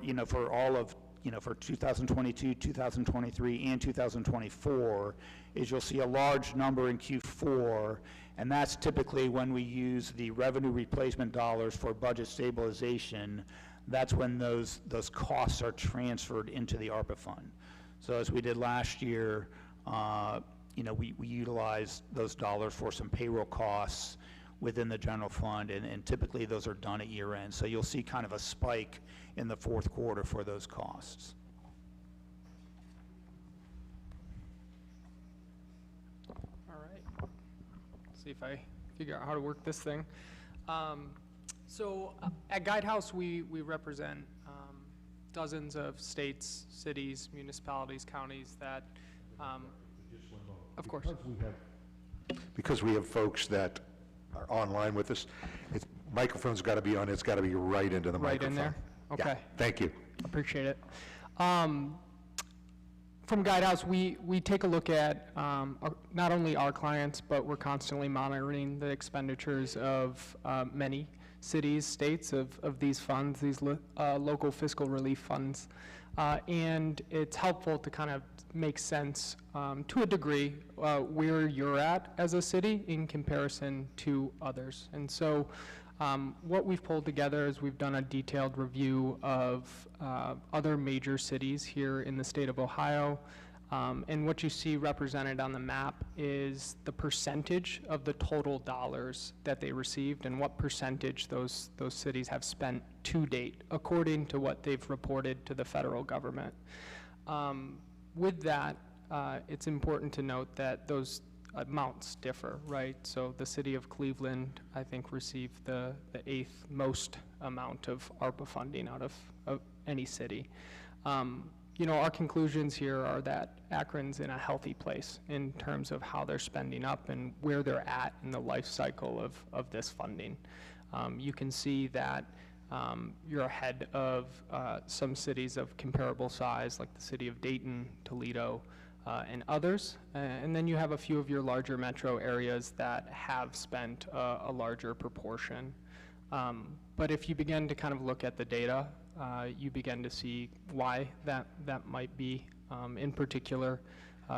all of for 2022, 2023, and 2024 is you'll see a large number in Q4, and that's typically when we use the revenue replacement dollars for budget stabilization. That's when those costs are transferred into the ARPA fund. So as we did last year, we utilized those dollars for some payroll costs within the general fund, and typically those are done at year end. So you'll see kind of a spike in the fourth quarter for those costs. All right. See if I figure out how to work this thing. So at Guidehouse, we represent dozens of states, cities, municipalities, counties that, of course. Because we have folks that are online with us, Microphone's got to be on, it's got to be right into the Right in microphone. there? Yeah, Okay. thank you. Appreciate it. From Guidehouse, we take a look at not only our clients, but we're constantly monitoring the expenditures of many cities, states of these funds, these local fiscal relief funds. And it's helpful to kind of make sense to a degree where you're at as a city in comparison to others. And so what we've pulled together is we've done a detailed review of other major cities here in the state of Ohio. And what you see represented on the map is the percentage of the total dollars that they received and what percentage those cities have spent to date, according to what they've reported to the federal government. With that, it's important to note that those amounts differ, right? So the city of Cleveland, I think, received the 8th most amount of ARPA funding out of any city. You know, our conclusions here are that Akron's in a healthy place in terms of how they're spending up and where they're at in the life cycle of this funding. You can see that you're ahead of some cities of comparable size, like the city of Dayton, Toledo, and others. And then you have a few of your larger metro areas that have spent a larger proportion. But if you begin to kind of look at the data, you begin to see why that might be. In particular,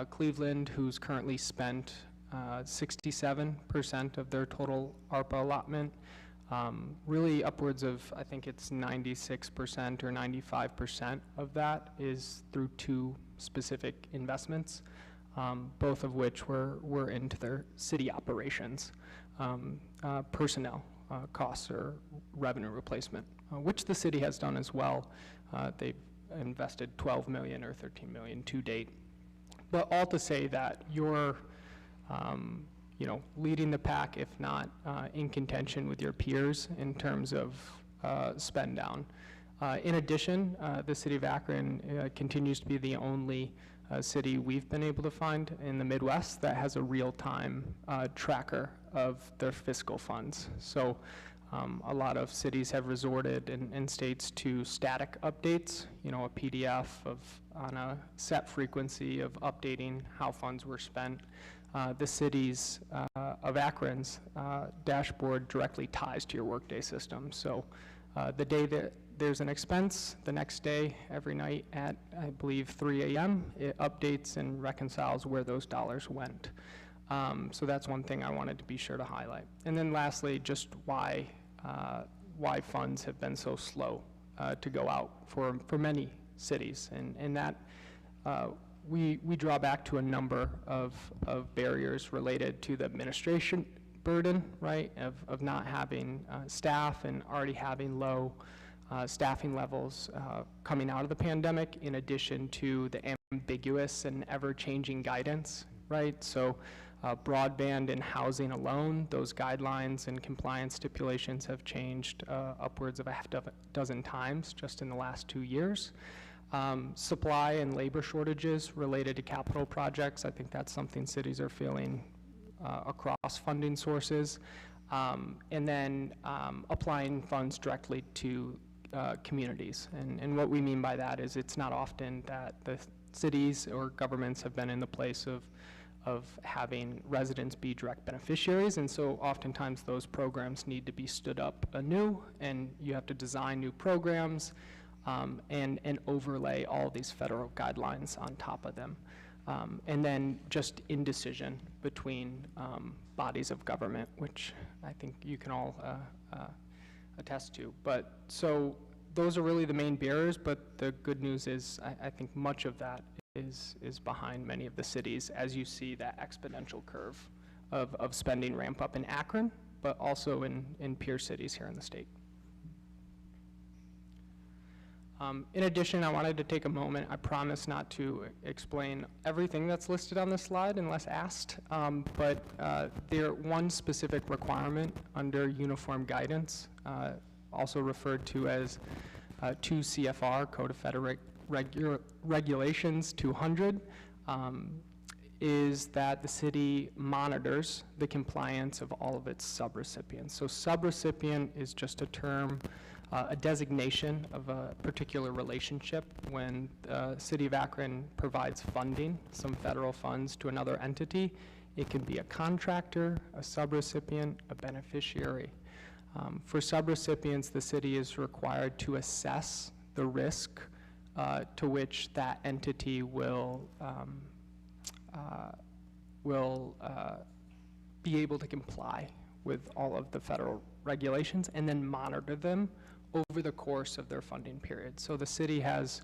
Cleveland, who's currently spent 67% of their total ARPA allotment, really upwards of, I think it's 96% or 95% of that is through 2 specific investments, both of which were into their city operations, personnel costs or revenue replacement, which the city has done as well. They've invested $12 million or $13 million to date. But all to say that you're you know, leading the pack, if not in contention with your peers in terms of spend down. In addition, the city of Akron continues to be the only city we've been able to find in the Midwest that has a real-time tracker of their fiscal funds. So a lot of cities have resorted and states to static updates, you know, a PDF on a set frequency of updating how funds were spent. The cities of Akron's dashboard directly ties to your Workday system. So the day that there's an expense, the next day, every night at, I believe, 3 a.m., it updates and reconciles where those dollars went. So that's one thing I wanted to be sure to highlight. And then lastly, just why funds have been so slow to go out for many cities. And that we draw back to a number of barriers related to the administration burden, right, of not having staff and already having low staffing levels coming out of the pandemic, in addition to the ambiguous and ever-changing guidance, right? So broadband and housing alone, those guidelines and compliance stipulations have changed upwards of a half dozen times just in the last 2 years. Supply and labor shortages related to capital projects, I think that's something cities are feeling across funding sources. And then applying funds directly to communities. And what we mean by that is it's not often that the cities or governments have been in the place of having residents be direct beneficiaries, and so oftentimes those programs need to be stood up anew, and you have to design new programs and overlay all these federal guidelines on top of them. And then just indecision between bodies of government, which I think you can all attest to. But so those are really the main barriers, but the good news is I think much of that is behind many of the cities, as you see that exponential curve of spending ramp up in Akron, but also in peer cities here in the state. In addition, I wanted to take a moment. I promise not to explain everything that's listed on this slide unless asked, but one specific requirement under uniform guidance, also referred to as 2 CFR, Code of Federal Regulations 200, is that the city monitors the compliance of all of its subrecipients. So subrecipient is just a term, a designation of a particular relationship when the City of Akron provides funding, some federal funds, to another entity. It can be a contractor, a subrecipient, a beneficiary. For subrecipients, the city is required to assess the risk to which that entity will be able to comply with all of the federal regulations and then monitor them over the course of their funding period. So the city has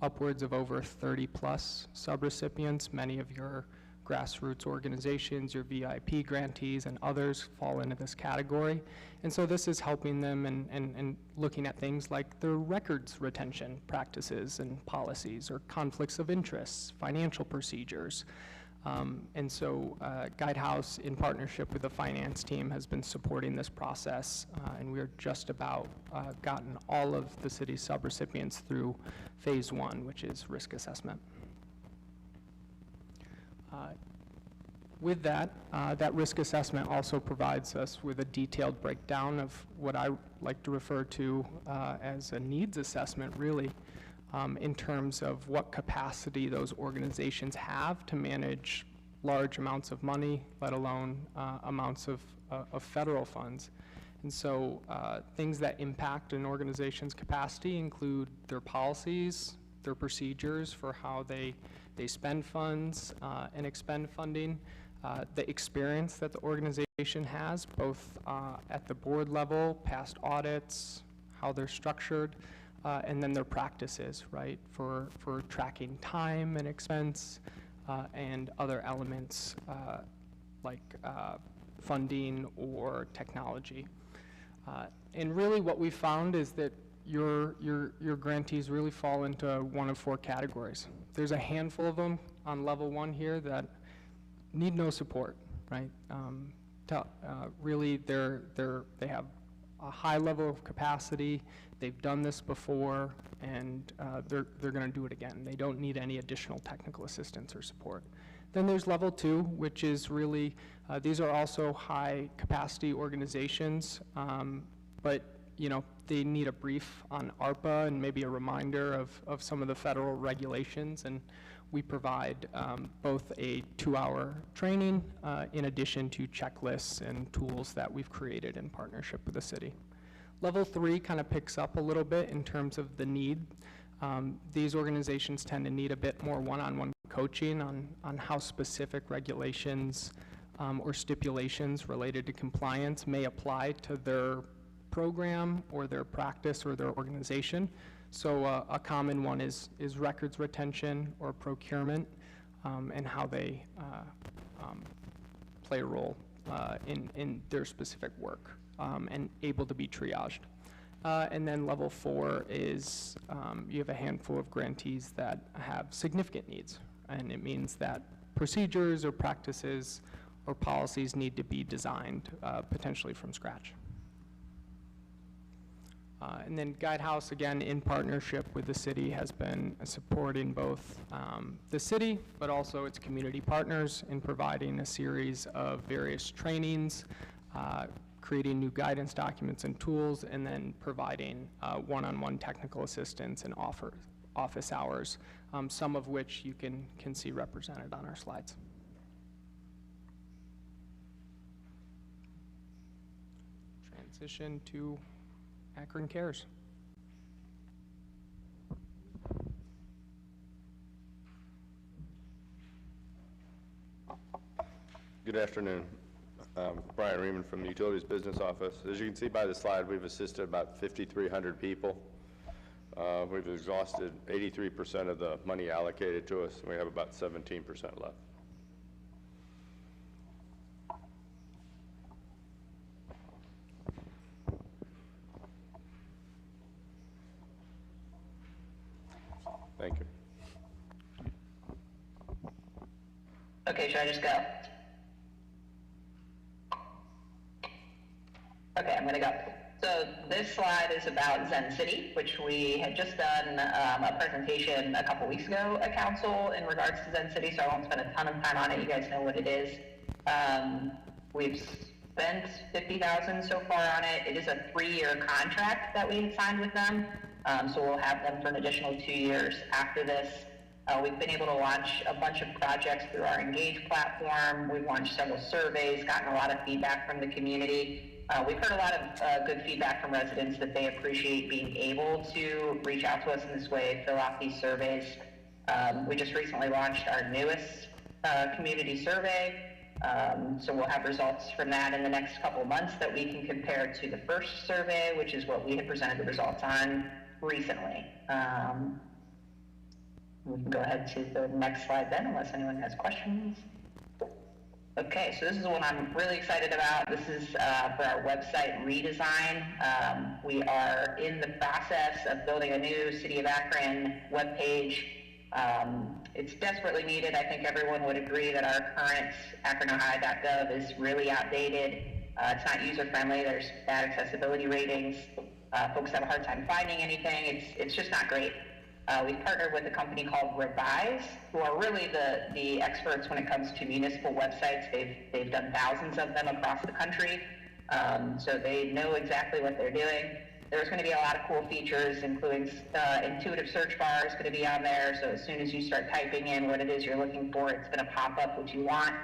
upwards of over 30-plus subrecipients. Many of your grassroots organizations, your VIP grantees, and others fall into this category. And so this is helping them and looking at things like their records retention practices and policies, or conflicts of interests, financial procedures. And so Guidehouse, in partnership with the finance team, has been supporting this process, and we're just about gotten all of the city's subrecipients through phase 1, which is risk assessment. With that, that risk assessment also provides us with a detailed breakdown of what I like to refer to as a needs assessment, really, in terms of what capacity those organizations have to manage large amounts of money, let alone amounts of federal funds. And so things that impact an organization's capacity include their policies, their procedures for how they spend funds and expend funding, the experience that the organization has, both at the board level, past audits, how they're structured, and then their practices, right, for tracking time and expense, and other elements like funding or technology. And really what we found is that your grantees really fall into one of 4 categories. There's a handful of them on level 1 here that need no support, right? Really, they have a high level of capacity. They've done this before, and they're going to do it again. They don't need any additional technical assistance or support. Then there's level 2, which is really, these are also high capacity organizations, but they need a brief on ARPA and maybe a reminder of some of the federal regulations, and we provide both a 2-hour training in addition to checklists and tools that we've created in partnership with the city. Level 3 kind of picks up a little bit in terms of the need. These organizations tend to need a bit more one-on-one coaching on how specific regulations or stipulations related to compliance may apply to their program or their practice or their organization. So a common one is records retention or procurement, and how they play a role in their specific work, and able to be triaged. And then level 4 is you have a handful of grantees that have significant needs, and it means that procedures or practices or policies need to be designed potentially from scratch. And then Guidehouse, again, in partnership with the city, has been supporting both the city, but also its community partners in providing a series of various trainings, creating new guidance documents and tools, and then providing one-on-one technical assistance and office hours, some of which you can see represented on our slides. Transition to Akron Cares. Good afternoon. Brian Riemann from the Utilities Business Office. As you can see by the slide, we've assisted about 5,300 people. We've exhausted 83% of the money allocated to us, and we have about 17% left. Thank you. Okay, should I just go? Okay, I'm gonna go. So this slide is about Zen City, which we had just done a presentation a couple weeks ago at council in regards to Zen City, so I won't spend a ton of time on it. You guys know what it is. We've spent $50,000 so far on it. It is a 3-year contract that we signed with them, so we'll have them for an additional 2 years after this. We've been able to launch a bunch of projects through our Engage platform. We've launched several surveys, gotten a lot of feedback from the community. We've heard a lot of good feedback from residents that they appreciate being able to reach out to us in this way, fill out these surveys. We just recently launched our newest community survey, so we'll have results from that in the next couple of months that we can compare to the first survey, which is what we had presented the results on recently. We can go ahead to the next slide then, unless anyone has questions. Okay, so this is the one I'm really excited about. This is for our website redesign. We are in the process of building a new City of Akron webpage. It's desperately needed. I think everyone would agree that our current akronohio.gov is really outdated. It's not user-friendly. There's bad accessibility ratings. Folks have a hard time finding anything. It's just not great. We've partnered with a company called Revise, who are really the experts when it comes to municipal websites. They've done thousands of them across the country, so they know exactly what they're doing. There's going to be a lot of cool features, including intuitive search bar is going to be on there, so as soon as you start typing in what it is you're looking for, it's going to pop up what you want.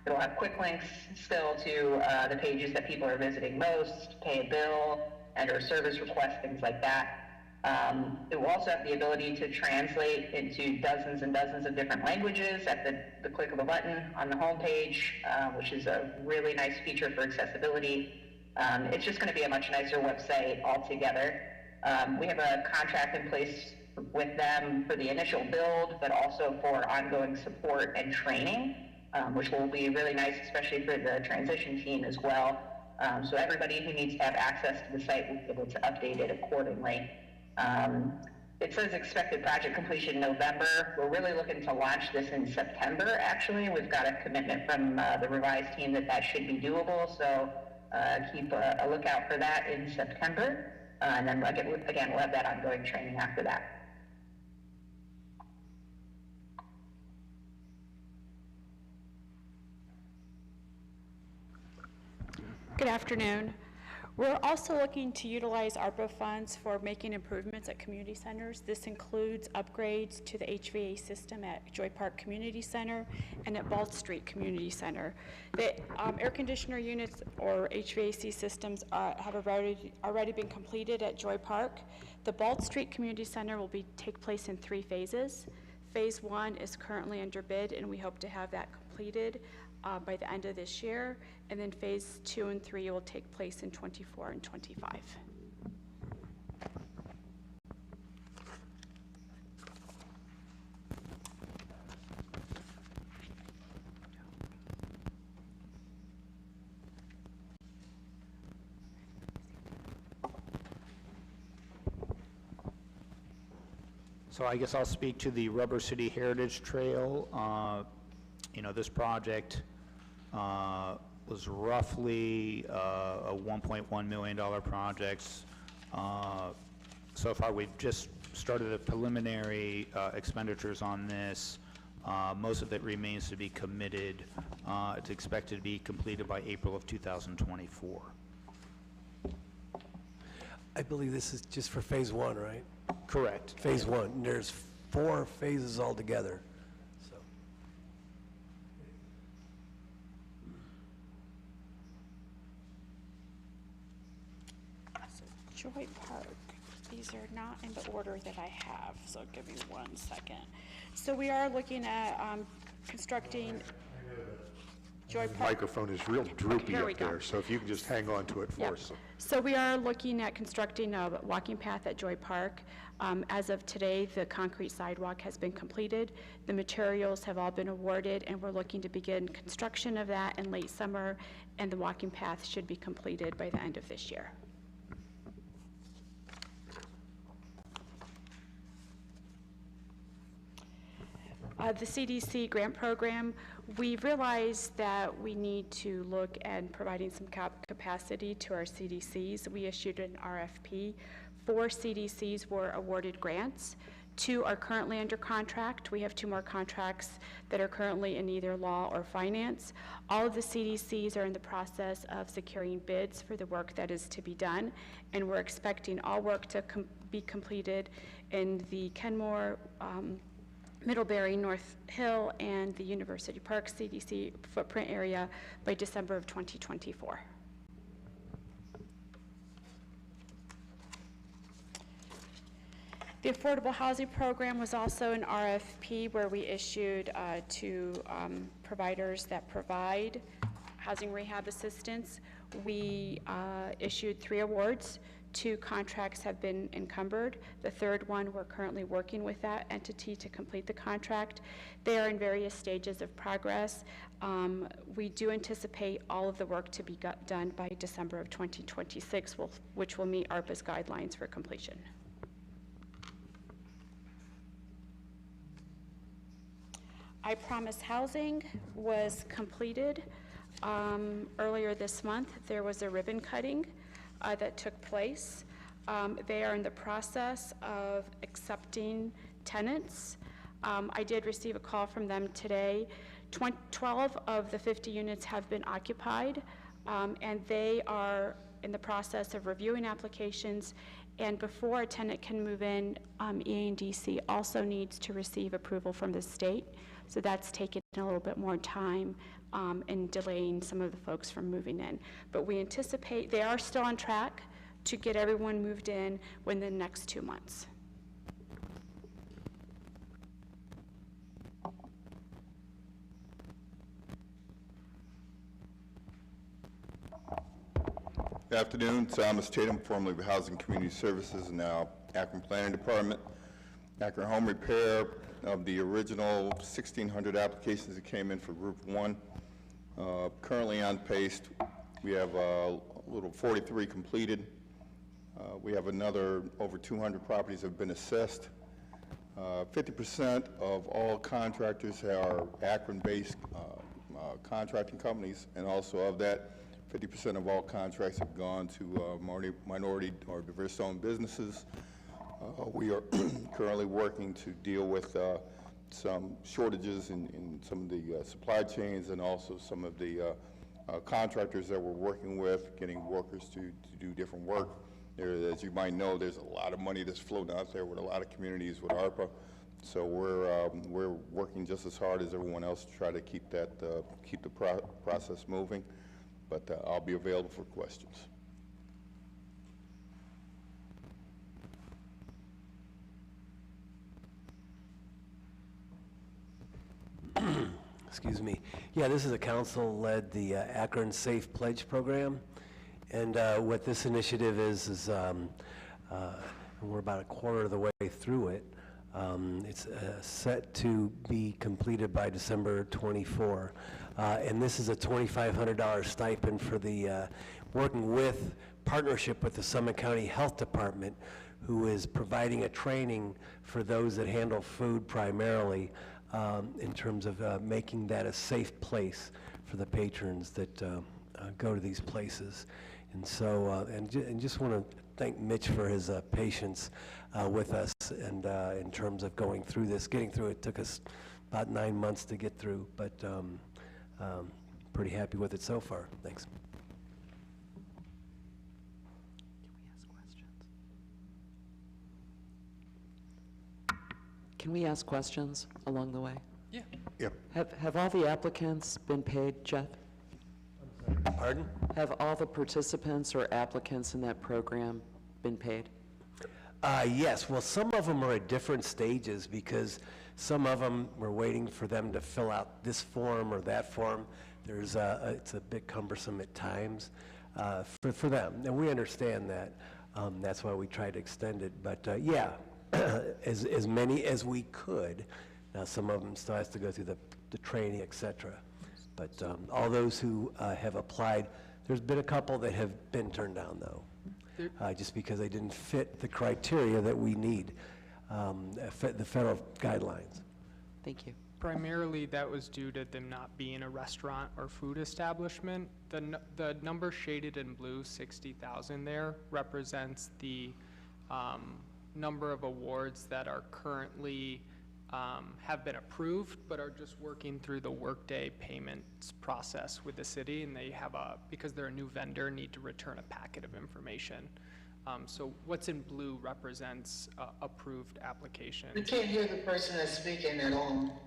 It'll have quick links still to the pages that people are visiting most, pay a bill, enter a service request, things like that. It will also have the ability to translate into dozens and dozens of different languages at the click of a button on the homepage, which is a really nice feature for accessibility. It's just going to be a much nicer website altogether. We have a contract in place with them for the initial build, but also for ongoing support and training, which will be really nice, especially for the transition team as well. So everybody who needs to have access to the site will be able to update it accordingly. It says expected project completion November. We're really looking to launch this in September, actually. We've got a commitment from the Revised team that should be doable, so keep a lookout for that in September. And then again, we'll have that ongoing training after that. Good afternoon. We're also looking to utilize ARPA funds for making improvements at community centers. This includes upgrades to the HVAC system at Joy Park Community Center and at Bald Street Community Center. The air conditioner units or HVAC systems have already been completed at Joy Park. The Bald Street Community Center will take place in 3 phases. Phase 1 is currently under bid, and we hope to have that completed by the end of this year, and then phase 2 and 3 will take place in 24 and 25. So I guess I'll speak to the Rubber City Heritage Trail. This project was roughly a $1.1 million project. So far, we've just started the preliminary expenditures on this. Most of it remains to be committed. It's expected to be completed by April of 2024. I believe this is just for phase 1, right? Correct. Phase 1. There's 4 phases altogether. Joy Park, these are not in the order that I have, so give me 1 second. So we are looking at constructing Joy Park. Microphone is real droopy Here we up go. there, so if you can just hang on to it for Yep. us. So we are looking at constructing a walking path at Joy Park. As of today, the concrete sidewalk has been completed. The materials have all been awarded, and we're looking to begin construction of that in late summer, and the walking path should be completed by the end of this year. The CDC grant program, We realized that we need to look at providing some capacity to our CDCs. We issued an RFP. 4 CDCs were awarded grants. 2 are currently under contract. We have 2 more contracts that are currently in either law or finance. All of the CDCs are in the process of securing bids for the work that is to be done, and we're expecting all work to be completed in the Kenmore, Middlebury, North Hill, and the University Park CDC footprint area by December of 2024. The Affordable Housing Program was also an RFP where we issued to providers that provide housing rehab assistance. We issued 3 awards. 2 contracts have been encumbered. The 3rd one, we're currently working with that entity to complete the contract. They are in various stages of progress. We do anticipate all of the work to be done by December of 2026, which will meet ARPA's guidelines for completion. I Promise Housing was completed earlier this month. There was a ribbon cutting that took place. They are in the process of accepting tenants. I did receive a call from them today. 12 of the 50 units have been occupied, and they are in the process of reviewing applications. And before a tenant can move in, EADC also needs to receive approval from the state. So that's taken a little bit more time and delaying some of the folks from moving in. But we anticipate they are still on track to get everyone moved in within the next 2 months. Good afternoon. Thomas Tatum, formerly of Housing Community Services, and now Akron Planning Department. Akron Home Repair, of the original 1,600 applications that came in for Group 1, currently on pace, we have a little 43 completed. We have another over 200 properties have been assessed. 50% of all contractors are Akron-based contracting companies, and also of that, 50% of all contracts have gone to minority or diverse-owned businesses. We are currently working to deal with some shortages in some of the supply chains, and also some of the contractors that we're working with, getting workers to do different work. As you might know, there's a lot of money that's floating out there with a lot of communities with ARPA. So we're working just as hard as everyone else to try to keep the process moving. But I'll be available for questions. Excuse me. Yeah, this is a council-led the Akron Safe Pledge Program. And what this initiative is we're about a quarter of the way through it. It's set to be completed by December 24. And this is a $2,500 stipend for the working with partnership with the Summit County Health Department, who is providing a training for those that handle food primarily, in terms of making that a safe place for the patrons that go to these places. And so, and just want to thank Mitch for his patience with us, and in terms of going through this. Getting through it took us about 9 months to get through, but pretty happy with it so far. Thanks. Can we ask questions along the way? Yeah. Have all the applicants been paid, Jeff? Pardon? Have all the participants or applicants in that program been paid? Yes, well, some of them are at different stages, because some of them, we're waiting for them to fill out this form or that form. It's a bit cumbersome at times for them, and we understand that. That's why we try to extend it, but yeah, as many as we could. Now, some of them still has to go through the training, et cetera. But all those who have applied, there's been a couple that have been turned down, though, just because they didn't fit the criteria that we need, the federal guidelines. Thank you. Primarily, that was due to them not being a restaurant or food establishment. The number shaded in blue, 60,000 there, represents the number of awards that are currently have been approved, but are just working through the workday payments process with the city, and they have because they're a new vendor, need to return a packet of information. So what's in blue represents approved application. We can't hear the person that's speaking at all.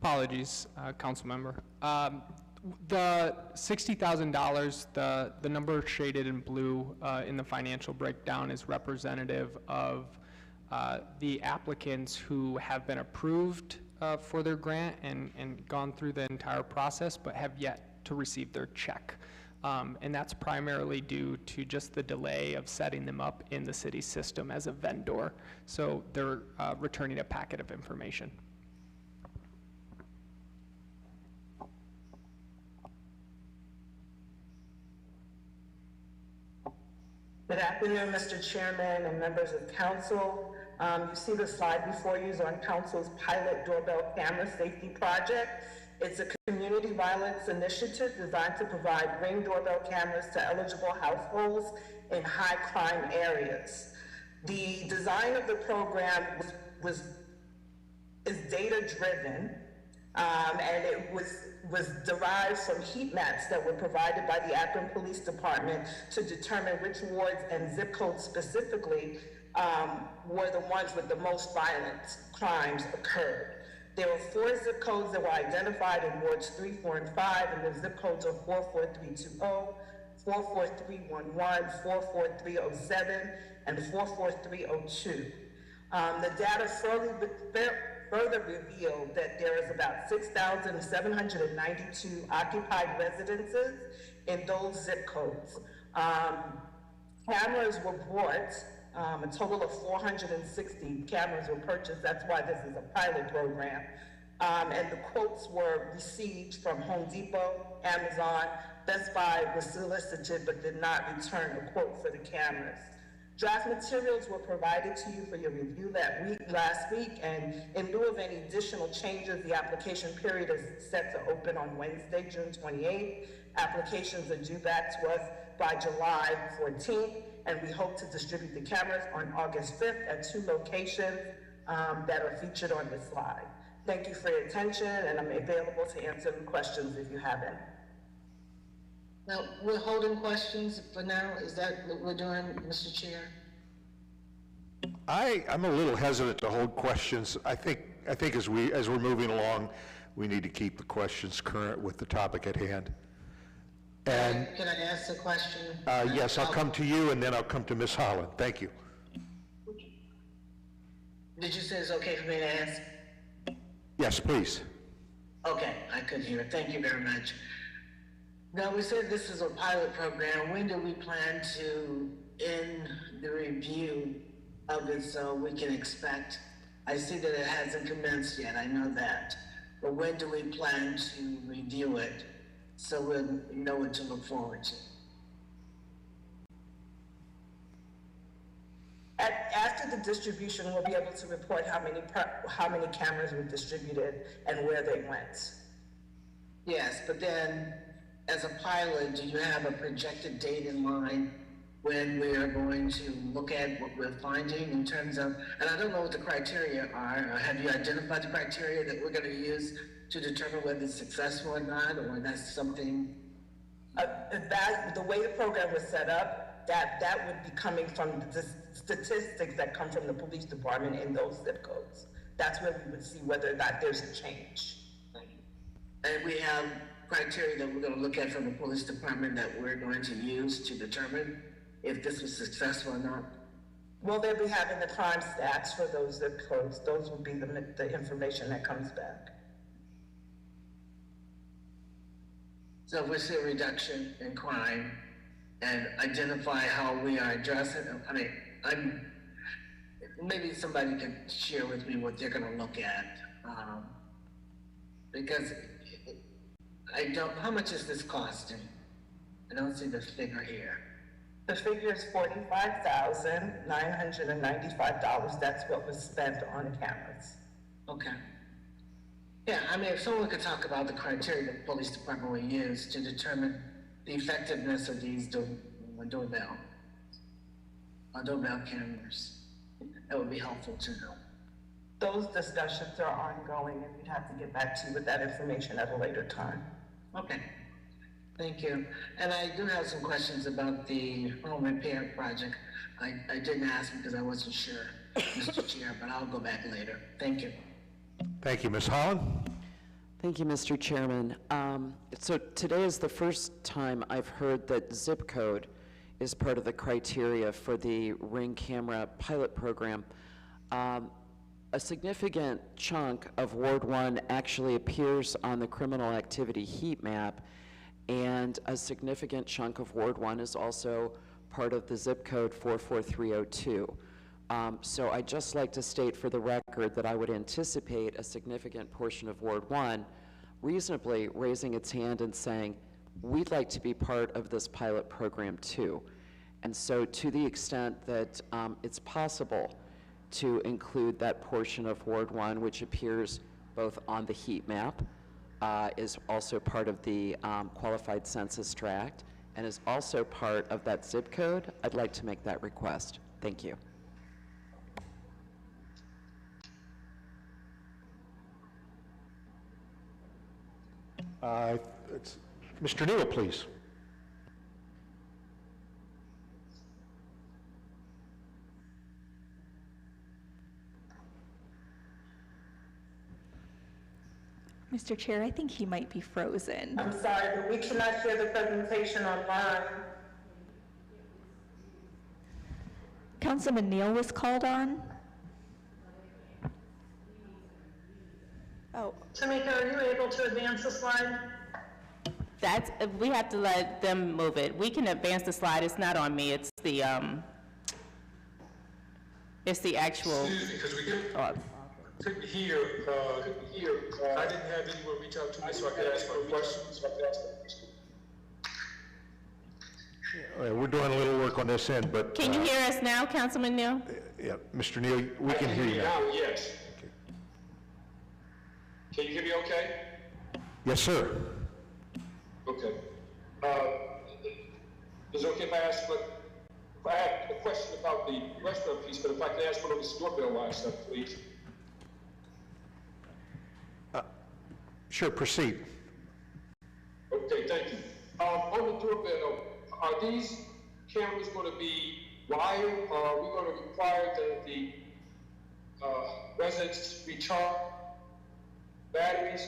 Apologies, council member. The $60,000, the number shaded in blue in the financial breakdown is representative of the applicants who have been approved for their grant and gone through the entire process, but have yet to receive their check. And that's primarily due to just the delay of setting them up in the city system as a vendor. So they're returning a packet of information. Good afternoon, Mr. Chairman and members of council. You see the slide before you is on council's pilot doorbell camera safety project. It's a community violence initiative designed to provide Ring doorbell cameras to eligible households in high crime areas. The design of the program is data driven, and it was derived from heat maps that were provided by the Akron Police Department to determine which wards and zip codes specifically were the ones with the most violent crimes occurred. There were 4 zip codes that were identified in wards 3, 4, and 5, and the zip codes are 44320, 44311, 44307, and 44302. The data further revealed that there is about 6,792 occupied residences in those zip codes. Cameras were bought, a total of 460 cameras were purchased. That's why this is a pilot program. And the quotes were received from Home Depot, Amazon, Best Buy was solicited but did not return a quote for the cameras. Draft materials were provided to you for your review last week, and in lieu of any additional changes, the application period is set to open on Wednesday, June 28th. Applications are due back to us by July 14th, and we hope to distribute the cameras on August 5th at 2 locations that are featured on this slide. Thank you for your attention, and I'm available to answer any questions if you have any. Now, we're holding questions for now. Is that what we're doing, Mr. Chair? I'm a little hesitant to hold questions. I think as we're moving along, we need to keep the questions current with the topic at hand. And can I ask a question? yes, I'll come to you, and then I'll come to Ms. Holland. Thank you. Did you say it's okay for me to ask? Yes, please. Okay, I couldn't hear. Thank you very much. Now, we said this is a pilot program. When do we plan to end the review of it so we can expect? I see that it hasn't commenced yet, I know that. But when do we plan to review it so we'll know what to look forward to? After the distribution, we'll be able to report how many cameras were distributed and where they went. Yes, but then as a pilot, do you have a projected date in mind when we are going to look at what we're finding in terms of, and I don't know what the criteria are, have you identified the criteria that we're going to use to determine whether it's successful or not, or that's something? The way the program was set up, that would be coming from the statistics that come from the police department in those zip codes. That's where we would see whether or not there's a change. And we have criteria that we're going to look at from the police department that we're going to use to determine if this was successful or not? Well, they'll be having the crime stats for those zip codes. Those will be the information that comes back. So if we see a reduction in crime and identify how we are addressing it, I mean, maybe somebody can share with me what they're going to look at. Because how much is this costing? I don't see the figure here. The figure is $45,995. That's what was spent on cameras. Okay. Yeah, I mean, if someone could talk about the criteria the police department will use to determine the effectiveness of these doorbell cameras, that would be helpful to know. Those discussions are ongoing, and we'd have to get back to you with that information at a later time. Okay, thank you. And I do have some questions about the home repair project. I didn't ask because I wasn't sure, Mr. Chair, but I'll go back later. Thank you. Thank you, Ms. Holland. Thank you, Mr. Chairman. So today is the first time I've heard that zip code is part of the criteria for the Ring camera pilot program. A significant chunk of Ward 1 actually appears on the criminal activity heat map, and a significant chunk of Ward 1 is also part of the zip code 44302. So I'd just like to state for the record that I would anticipate a significant portion of Ward 1 reasonably raising its hand and saying, we'd like to be part of this pilot program too. And so to the extent that it's possible to include that portion of Ward 1, which appears both on the heat map, is also part of the qualified census tract, and is also part of that zip code, I'd like to make that request. Thank you. Mr. Neal, please. Mr. Chair, I think he might be frozen. I'm sorry, but we cannot share the presentation online. Councilman Neal was called on. Oh, Tamika, are you able to advance the slide? We have to let them move it. We can advance the slide. It's not on me. It's the actual. Excuse me, because we couldn't hear. I didn't have anyone reach out to me so I could ask my questions. We're doing a little work on this end, but... Can you hear us now, Councilman Neal? Yeah, Mr. Neal, we can hear you now. Yes. Okay. Can you hear me okay? Yes, sir. Okay. Is it okay if I ask, if I have a question about the restaurant piece, but if I can ask one of the doorbell line stuff, please? Sure, proceed. Okay, thank you. On the doorbell, are these cameras going to be wired, or are we going to require that the residents recharge batteries?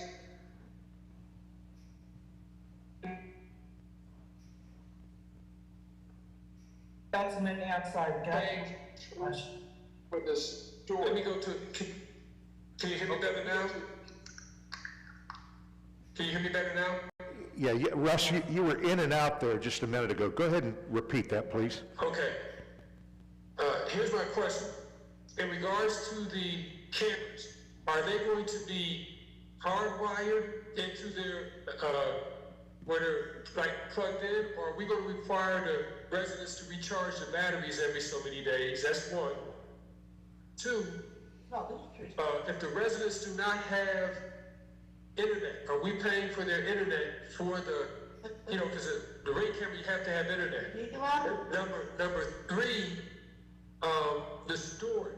That's an outside guy. For this door. Let me go to, can you hear me better now? Can you hear me better now? Yeah, Russ, you were in and out there just a minute ago. Go ahead and repeat that, please. Okay. Here's my question. In regards to the cameras, are they going to be hardwired into their, where they're like plugged in, or are we going to require the residents to recharge the batteries every so many days? That's one. Two, if the residents do not have internet, are we paying for their internet for the, because the Ring camera, you have to have internet. Number three, the storage.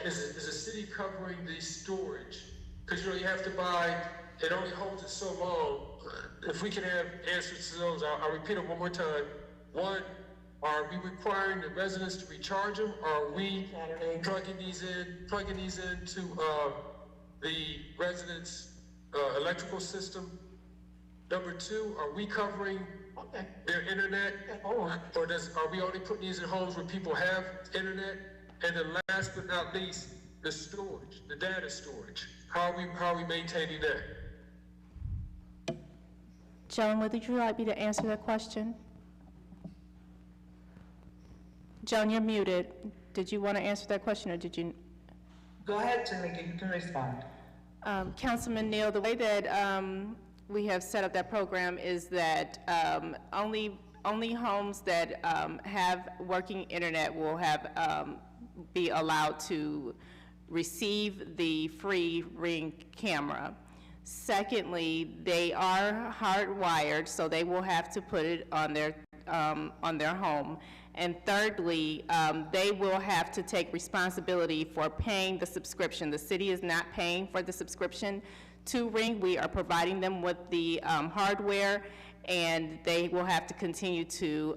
Is the city covering the storage? Because, you have to buy, it only holds it so long. If we can have answers to those, I'll repeat them one more time. One, are we requiring the residents to recharge them? Or are we plugging these into the residents' electrical system? Number two, are we covering their internet? Or are we only putting these in homes where people have internet? And then last but not least, the storage, the data storage. How are we maintaining that? Joan, would you like me to answer that question? Joan, you're muted. Did you want to answer that question, or did you? Go ahead, Tamika, you can respond. Councilman Neal, the way that we have set up that program is that only homes that have working internet will have be allowed to receive the free Ring camera. Secondly, they are hardwired, so they will have to put it on their home. And thirdly, they will have to take responsibility for paying the subscription. The city is not paying for the subscription to Ring. We are providing them with the hardware, and they will have to continue to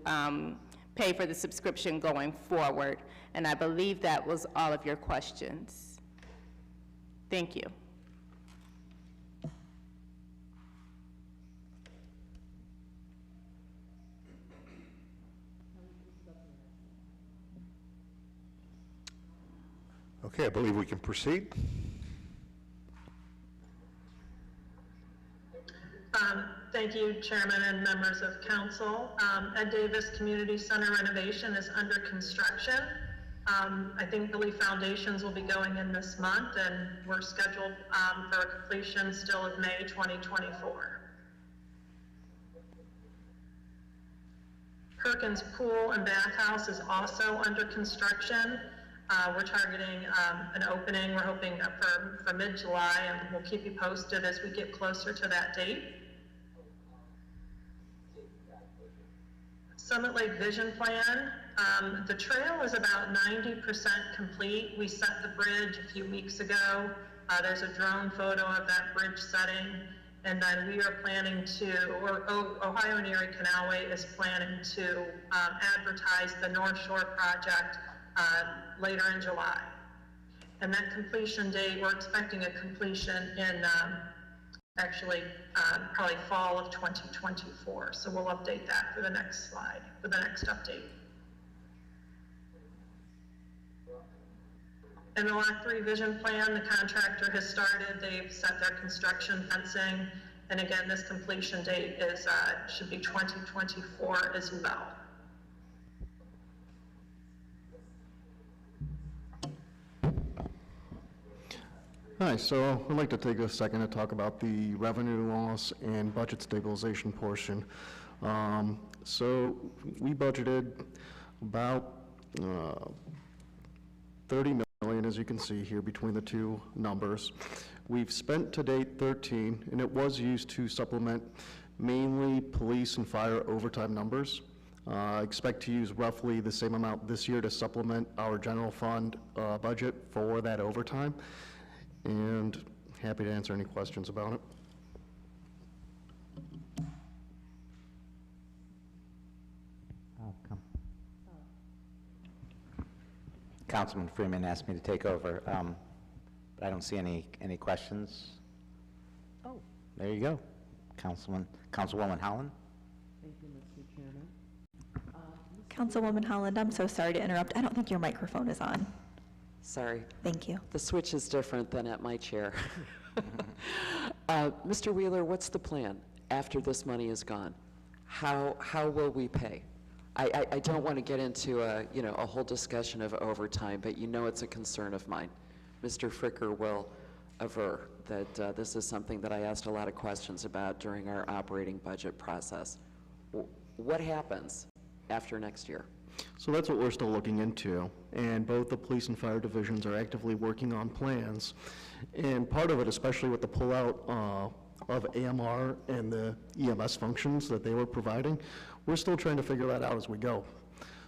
pay for the subscription going forward. And I believe that was all of your questions. Thank you. Okay, I believe we can proceed. Thank you, Chairman and members of council. Ed Davis Community Center renovation is under construction. I think the foundations will be going in this month, and we're scheduled for completion still of May 2024. Perkins Pool and Bathhouse is also under construction. We're targeting an opening, we're hoping for mid-July, and we'll keep you posted as we get closer to that date. Summit Lake Vision Plan, the trail is about 90% complete. We set the bridge a few weeks ago. There's a drone photo of that bridge setting, and then we are planning to, or Ohio and Erie Canalway is planning to advertise the North Shore project later in July. And that completion date, we're expecting a completion in actually probably fall of 2024. So we'll update that for the next slide, for the next update. And the Lot 3 vision plan, the contractor has started. They've set their construction fencing. And again, this completion date is should be 2024 as well. Hi, so I'd like to take a second to talk about the revenue loss and budget stabilization portion. So we budgeted about 30 million, as you can see here between the two numbers. We've spent to date 13, and it was used to supplement mainly police and fire overtime numbers. I expect to use roughly the same amount this year to supplement our general fund budget for that overtime. And happy to answer any questions about it. Councilman Freeman asked me to take over, but I don't see any questions. Oh, there you go, Councilwoman Holland. Thank you, Mr. Chairman. Councilwoman Holland, I'm so sorry to interrupt. I don't think your microphone is on. Sorry. Thank you. The switch is different than at my chair. Mr. Wheeler, what's the plan after this money is gone? How will we pay? I don't want to get into a whole discussion of overtime, but it's a concern of mine. Mr. Fricker will aver that this is something that I asked a lot of questions about during our operating budget process. What happens after next year? So that's what we're still looking into, and both the police and fire divisions are actively working on plans. And part of it, especially with the pullout of AMR and the EMS functions that they were providing, we're still trying to figure that out as we go.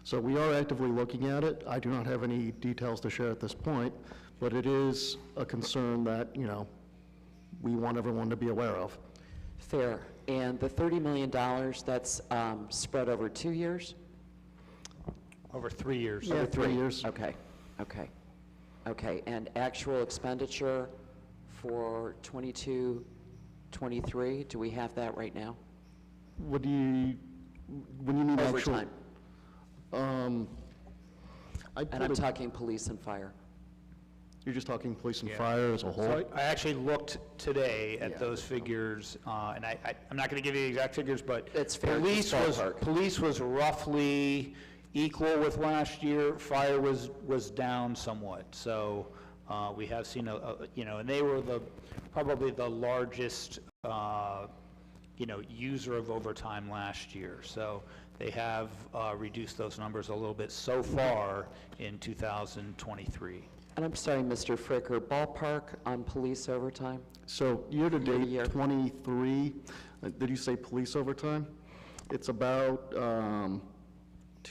So we are actively looking at it. I do not have any details to share at this point, but it is a concern that, we want everyone to be aware of. Fair. And the $30 million, that's spread over 2 years? Over 3 years. Yeah, 3 years. Okay. And actual expenditure for 22, 23, do we have that right now? When you mean overtime? And I'm talking police and fire. You're just talking police and fire as a whole? So I actually looked today at those figures, and I'm not going to give you the exact figures, but it's fair. Police was roughly equal with last year. Fire was down somewhat. So we have seen and they were probably the largest user of overtime last year. So they have reduced those numbers a little bit so far in 2023. And I'm sorry, Mr. Fricker, ballpark on police overtime? So year-to-date, 23, did you say police overtime? It's about $2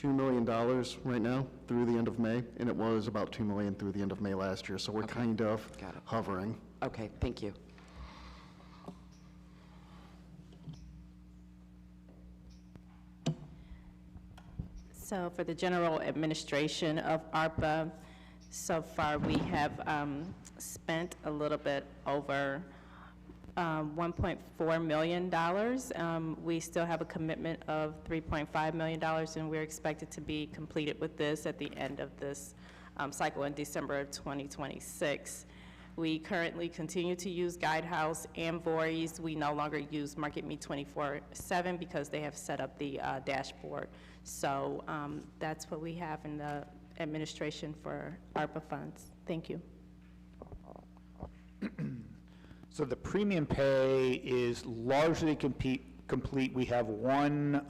million right now through the end of May, and it was about $2 million through the end of May last year, so we're kind of hovering. Okay, thank you. So for the general administration of ARPA, so far we have spent a little bit over $1.4 million. We still have a commitment of $3.5 million, and we're expected to be completed with this at the end of this cycle in December of 2026. We currently continue to use Guidehouse and Voorhees. We no longer use Market Me 24/7 because they have set up the dashboard. So that's what we have in the administration for ARPA funds. Thank you. So the premium pay is largely complete. We have one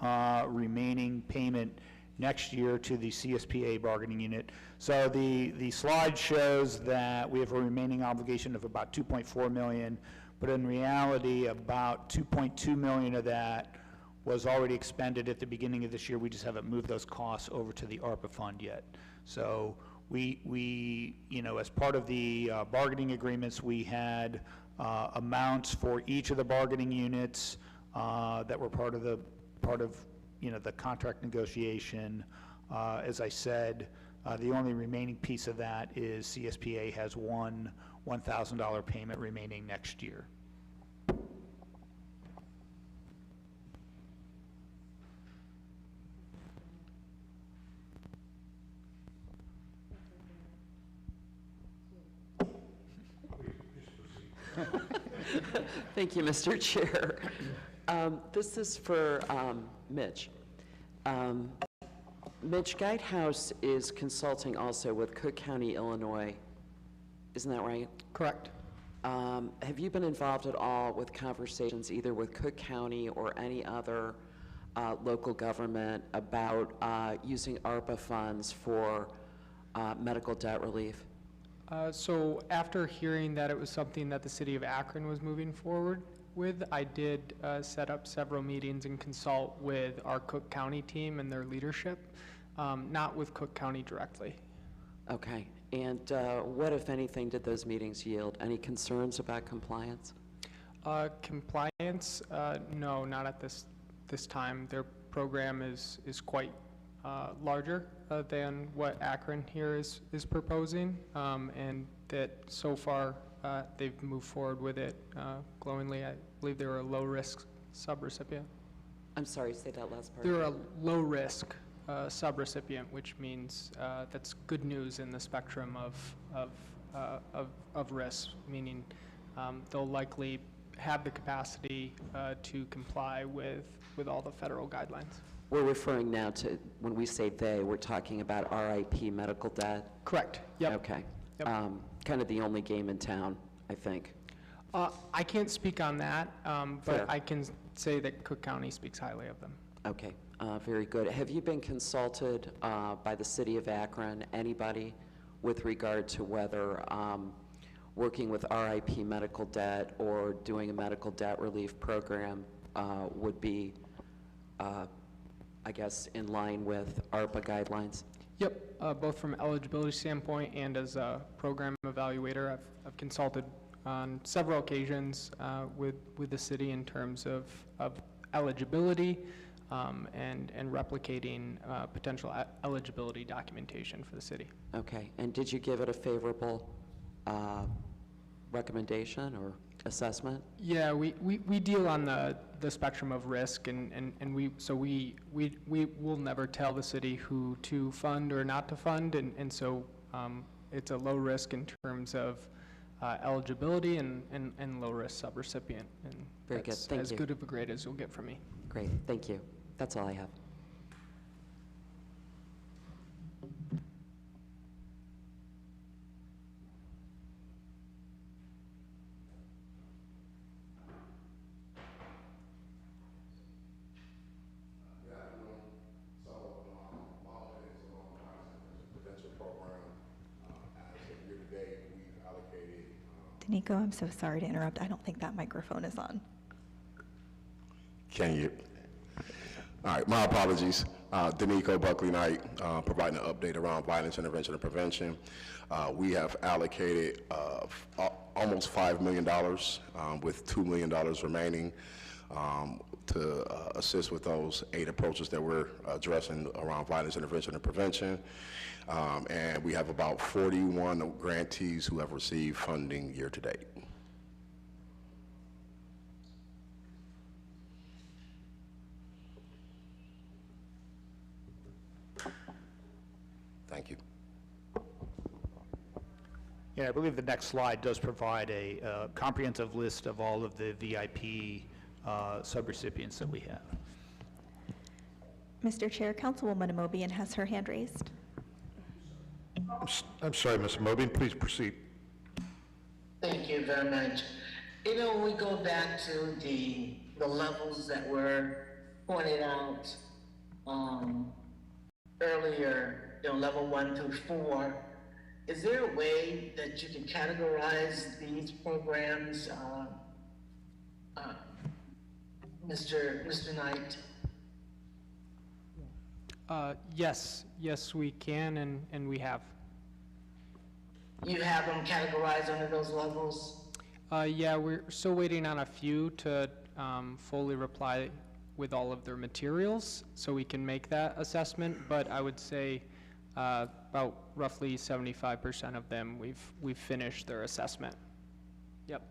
remaining payment next year to the CSPA bargaining unit. So the slide shows that we have a remaining obligation of about $2.4 million, but in reality, about $2.2 million of that was already expended at the beginning of this year. We just haven't moved those costs over to the ARPA fund yet. So we you know, as part of the bargaining agreements, we had amounts for each of the bargaining units that were part of you know, the contract negotiation. As I said, the only remaining piece of that is CSPA has one $1,000 payment remaining next year. Thank you, Mr. Chair. This is for Mitch. Mitch, Guidehouse is consulting also with Cook County, Illinois. Isn't that right? Correct. Have you been involved at all with conversations either with Cook County or any other local government about using ARPA funds for medical debt relief? So after hearing that it was something that the city of Akron was moving forward with, I did set up several meetings and consult with our Cook County team and their leadership, not with Cook County directly. Okay. And what, if anything, did those meetings yield? Any concerns about compliance? Compliance, no, not at this time. Their program is quite larger than what Akron here is proposing, and that so far they've moved forward with it glowingly. I believe they were a low-risk subrecipient. I'm sorry, say that last part. They're a low-risk subrecipient, which means that's good news in the spectrum of risks, meaning they'll likely have the capacity to comply with all the federal guidelines. We're referring now to, when we say they, we're talking about RIP medical debt? Correct. Yep. Okay. Yep. Kind of the only game in town, I think. I can't speak on that, but Fair. I can say that Cook County speaks highly of them. Okay, very good. Have you been consulted by the city of Akron, anybody, with regard to whether working with RIP medical debt or doing a medical debt relief program would be, I guess, in line with ARPA guidelines? Yep, both from eligibility standpoint and as a program evaluator, I've consulted on several occasions with the city in terms of eligibility and replicating potential eligibility documentation for the city. Okay, and did you give it a favorable recommendation or assessment? Yeah, we deal on the spectrum of risk, and we will never tell the city who to fund or not to fund, and so it's a low risk in terms of eligibility and low risk subrecipient, and Very good, that's thank as you. good of a grade as you'll get from me. Great, thank you. That's all I have. Prevention program as of year to Danico, I'm so sorry to interrupt. I don't think that microphone is on. Can you? All right, my apologies. Danico Buckley Knight, providing an update around violence intervention and prevention. We have allocated almost $5 million with $2 million remaining to assist with those 8 approaches that we're addressing around violence intervention and prevention. And we have about 41 grantees who have received funding year to date. Thank you. Yeah, I believe the next slide does provide a comprehensive list of all of the VIP subrecipients that we have. Mr. Chair, Councilwoman Amobian has her hand raised. I'm sorry, Ms. Amobian, please proceed. Thank you very much. You know, when we go back to the levels that were pointed out earlier, you know, level 1 through 4, is there a way that you can categorize these programs, Mr. Knight? Yes, we can, and we have. You have them categorized under those levels? Yeah, we're still waiting on a few to fully reply with all of their materials, so we can make that assessment, but I would say about roughly 75% of them, we've finished their assessment. Yep.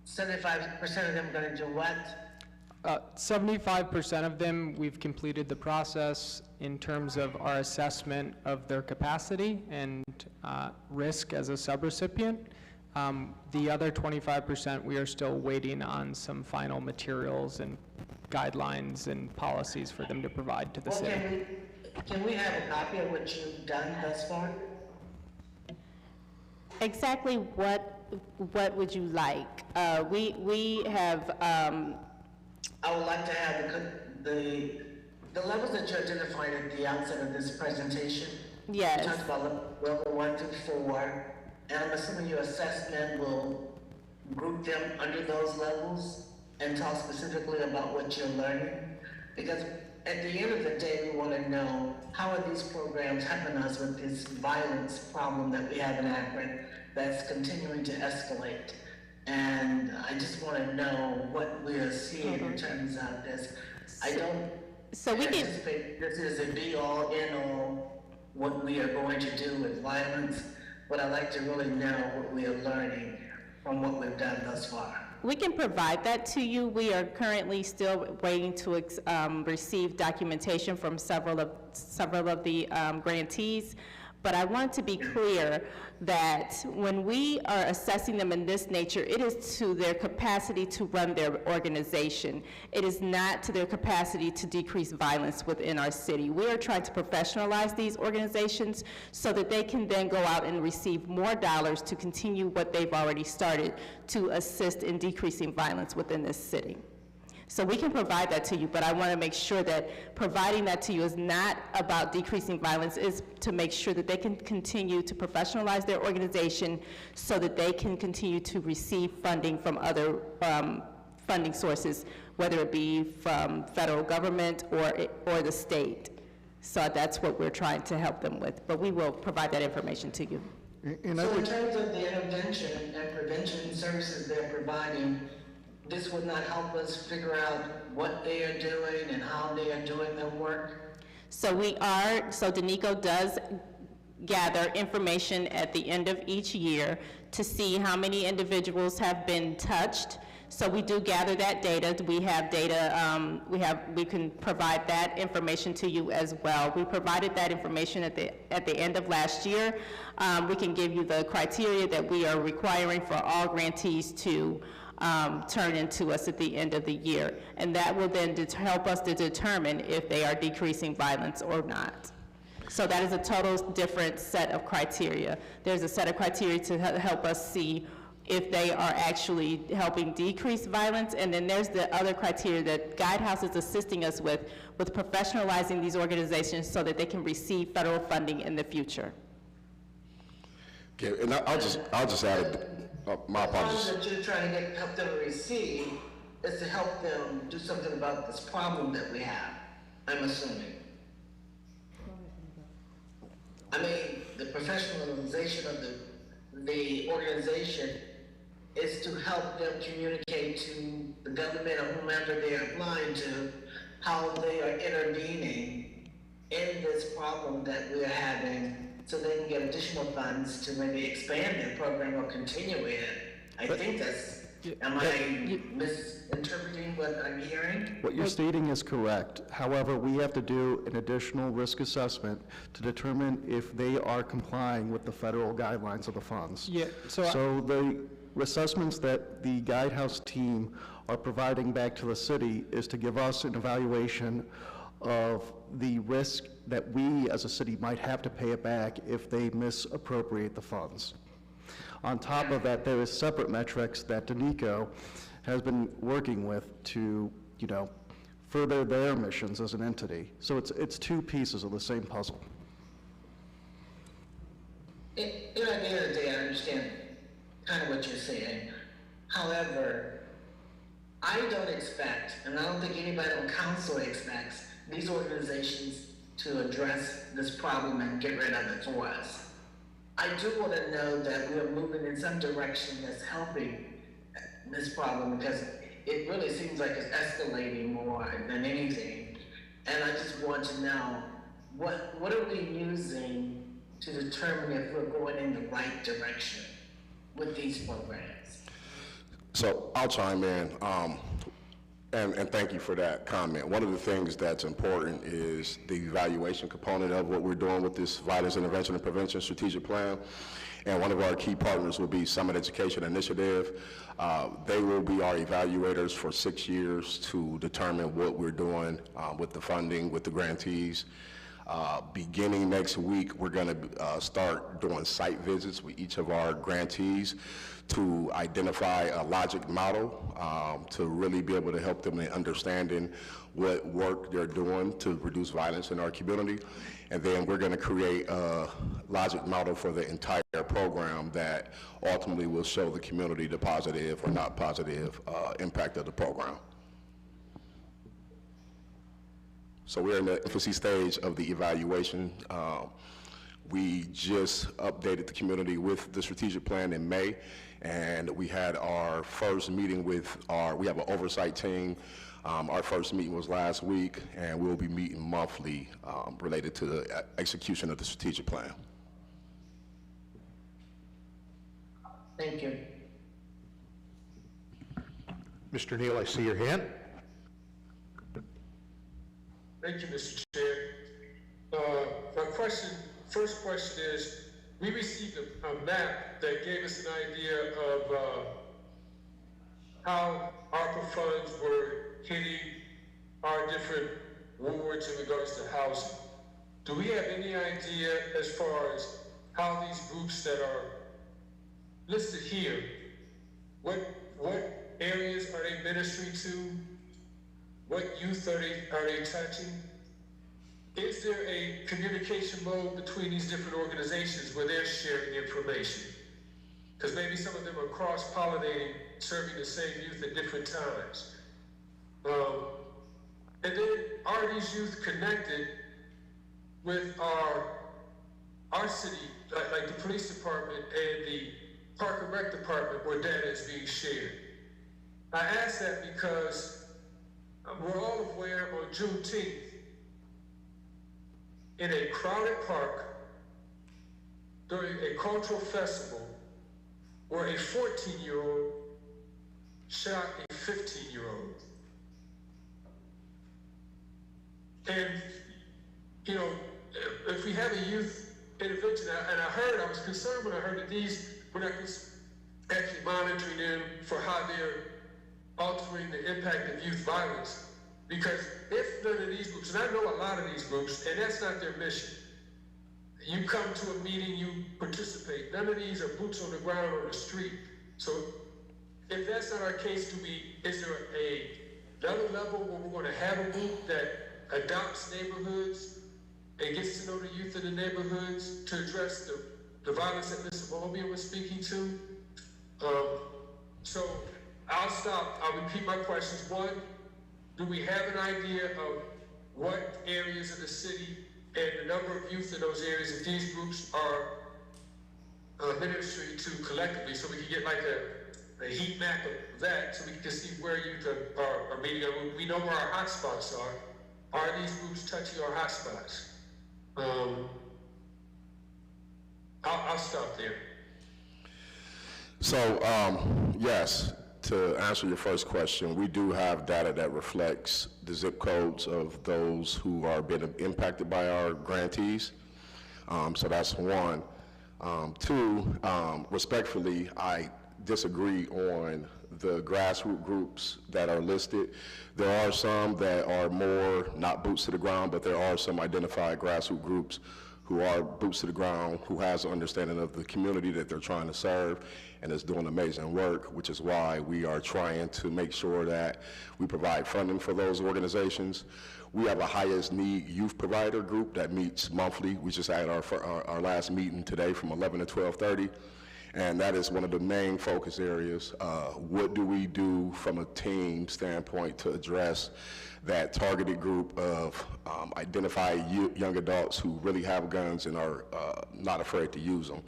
75% of them going to do what? 75% of them, we've completed the process in terms of our assessment of their capacity and risk as a subrecipient. The other 25%, we are still waiting on some final materials and guidelines and policies for them to provide to the city. Can we have a copy of what you've done thus far? Exactly what would you like? We have. I would like to have the levels that you identified at the outset of this presentation. Yes. You talked about level 1 through 4, and I'm assuming your assessment will group them under those levels and talk specifically about what you're learning. Because at the end of the day, we want to know how are these programs helping us with this violence problem that we have in Akron that's continuing to escalate. And I just want to know what we are seeing in terms of this. I don't anticipate this is a be-all, end-all, what we are going to do with violence, but I'd like to really know what we are learning from what we've done thus far. We can provide that to you. We are currently still waiting to receive documentation from several of the grantees. But I want to be clear that when we are assessing them in this nature, it is to their capacity to run their organization. It is not to their capacity to decrease violence within our city. We are trying to professionalize these organizations so that they can then go out and receive more dollars to continue what they've already started to assist in decreasing violence within this city. So we can provide that to you, but I want to make sure that providing that to you is not about decreasing violence, is to make sure that they can continue to professionalize their organization so that they can continue to receive funding from other funding sources, whether it be from federal government or the state. So that's what we're trying to help them with, but we will provide that information to you. So in terms of the intervention and prevention services they're providing, this would not help us figure out what they are doing and how they are doing their work? So Danico does gather information at the end of each year to see how many individuals have been touched. So we do gather that data. We have data, we can provide that information to you as well. We provided that information at the end of last year. We can give you the criteria that we are requiring for all grantees to turn into us at the end of the year. And that will then help us to determine if they are decreasing violence or not. So that is a total different set of criteria. There's a set of criteria to help us see if they are actually helping decrease violence, and then there's the other criteria that Guidehouse is assisting us with professionalizing these organizations so that they can receive federal funding in the future. Okay, and I'll just add, my The funds apologies. that you're trying to help them receive is to help them do something about this problem that we have, I'm assuming. I mean, the professionalization of the organization is to help them communicate to the government or whomever they are applying to how they are intervening in this problem that we're having so they can get additional funds to maybe expand their program or continue it. I think that's, am I misinterpreting what I'm hearing? What you're stating is correct. However, we have to do an additional risk assessment to determine if they are complying with the federal guidelines of the funds. Yeah, so the assessments that the Guidehouse team are providing back to the city is to give us an evaluation of the risk that we as a city might have to pay it back if they misappropriate the funds. On top of that, there is separate metrics that Danico has been working with to, further their missions as an entity. So it's two pieces of the same puzzle. At the end of the day, I understand kind of what you're saying. However, I don't expect, and I don't think anybody on council expects, these organizations to address this problem and get rid of it for us. I do want to know that we're moving in some direction that's helping this problem, because it really seems like it's escalating more than anything. And I just want to know, what are we using to determine if we're going in the right direction with these programs? So I'll chime in, and thank you for that comment. One of the things that's important is the evaluation component of what we're doing with this Violence Intervention and Prevention Strategic Plan. And one of our key partners will be Summit Education Initiative. They will be our evaluators for 6 years to determine what we're doing with the funding, with the grantees. Beginning next week, we're going to start doing site visits with each of our grantees to identify a logic model to really be able to help them in understanding what work they're doing to reduce violence in our community. And then we're going to create a logic model for the entire program that ultimately will show the community the positive or not positive impact of the program. So we're in the infancy stage of the evaluation. We just updated the community with the strategic plan in May, and we had our first meeting with we have an oversight team. Our first meeting was last week, and we'll be meeting monthly related to the execution of the strategic plan. Thank you. Mr. Neal, I see your hand. Thank you, Mr. Chair. My first question is, we received a map that gave us an idea of how ARPA funds were hitting our different wards in regards to housing. Do we have any idea as far as how these groups that are listed here, what areas are they ministering to? What youth are they touching? Is there a communication mode between these different organizations where they're sharing information? Because maybe some of them are cross-pollinating, serving the same youth at different times. And then, are these youth connected with our city, like the police department and the Park and Rec department, where data is being shared? I ask that because we're all aware on Juneteenth, in a crowded park, during a cultural festival, where a 14-year-old shot a 15-year-old. And, if we have a youth intervention, and I was concerned when I heard that we're not actually monitoring them for how they're altering the impact of youth violence. Because if none of these groups, and I know a lot of these groups, and that's not their mission. You come to a meeting, you participate. None of these are boots on the ground on the street. So if that's not our case, is there another level where we're going to have a group that adopts neighborhoods and gets to know the youth in the neighborhoods to address the violence that Mr. Mobley was speaking to. So I'll stop. I'll repeat my questions. One, do we have an idea of what areas of the city and the number of youth in those areas that these groups are administering to collectively, so we can get like a heat map of that, so we can see where youth are meeting? We know where our hotspots are. Are these groups touching our hotspots? I'll stop there. So, yes, to answer your first question, we do have data that reflects the zip codes of those who are being impacted by our grantees. So that's one. Two, respectfully, I disagree on the grassroots groups that are listed. There are some that are more not boots to the ground, but there are some identified grassroots groups who are boots to the ground, who has an understanding of the community that they're trying to serve, and is doing amazing work, which is why we are trying to make sure that we provide funding for those organizations. We have a highest need youth provider group that meets monthly. We just had our last meeting today from 11 to 12:30, and that is one of the main focus areas. What do we do from a team standpoint to address that targeted group of identified young adults who really have guns and are not afraid to use them?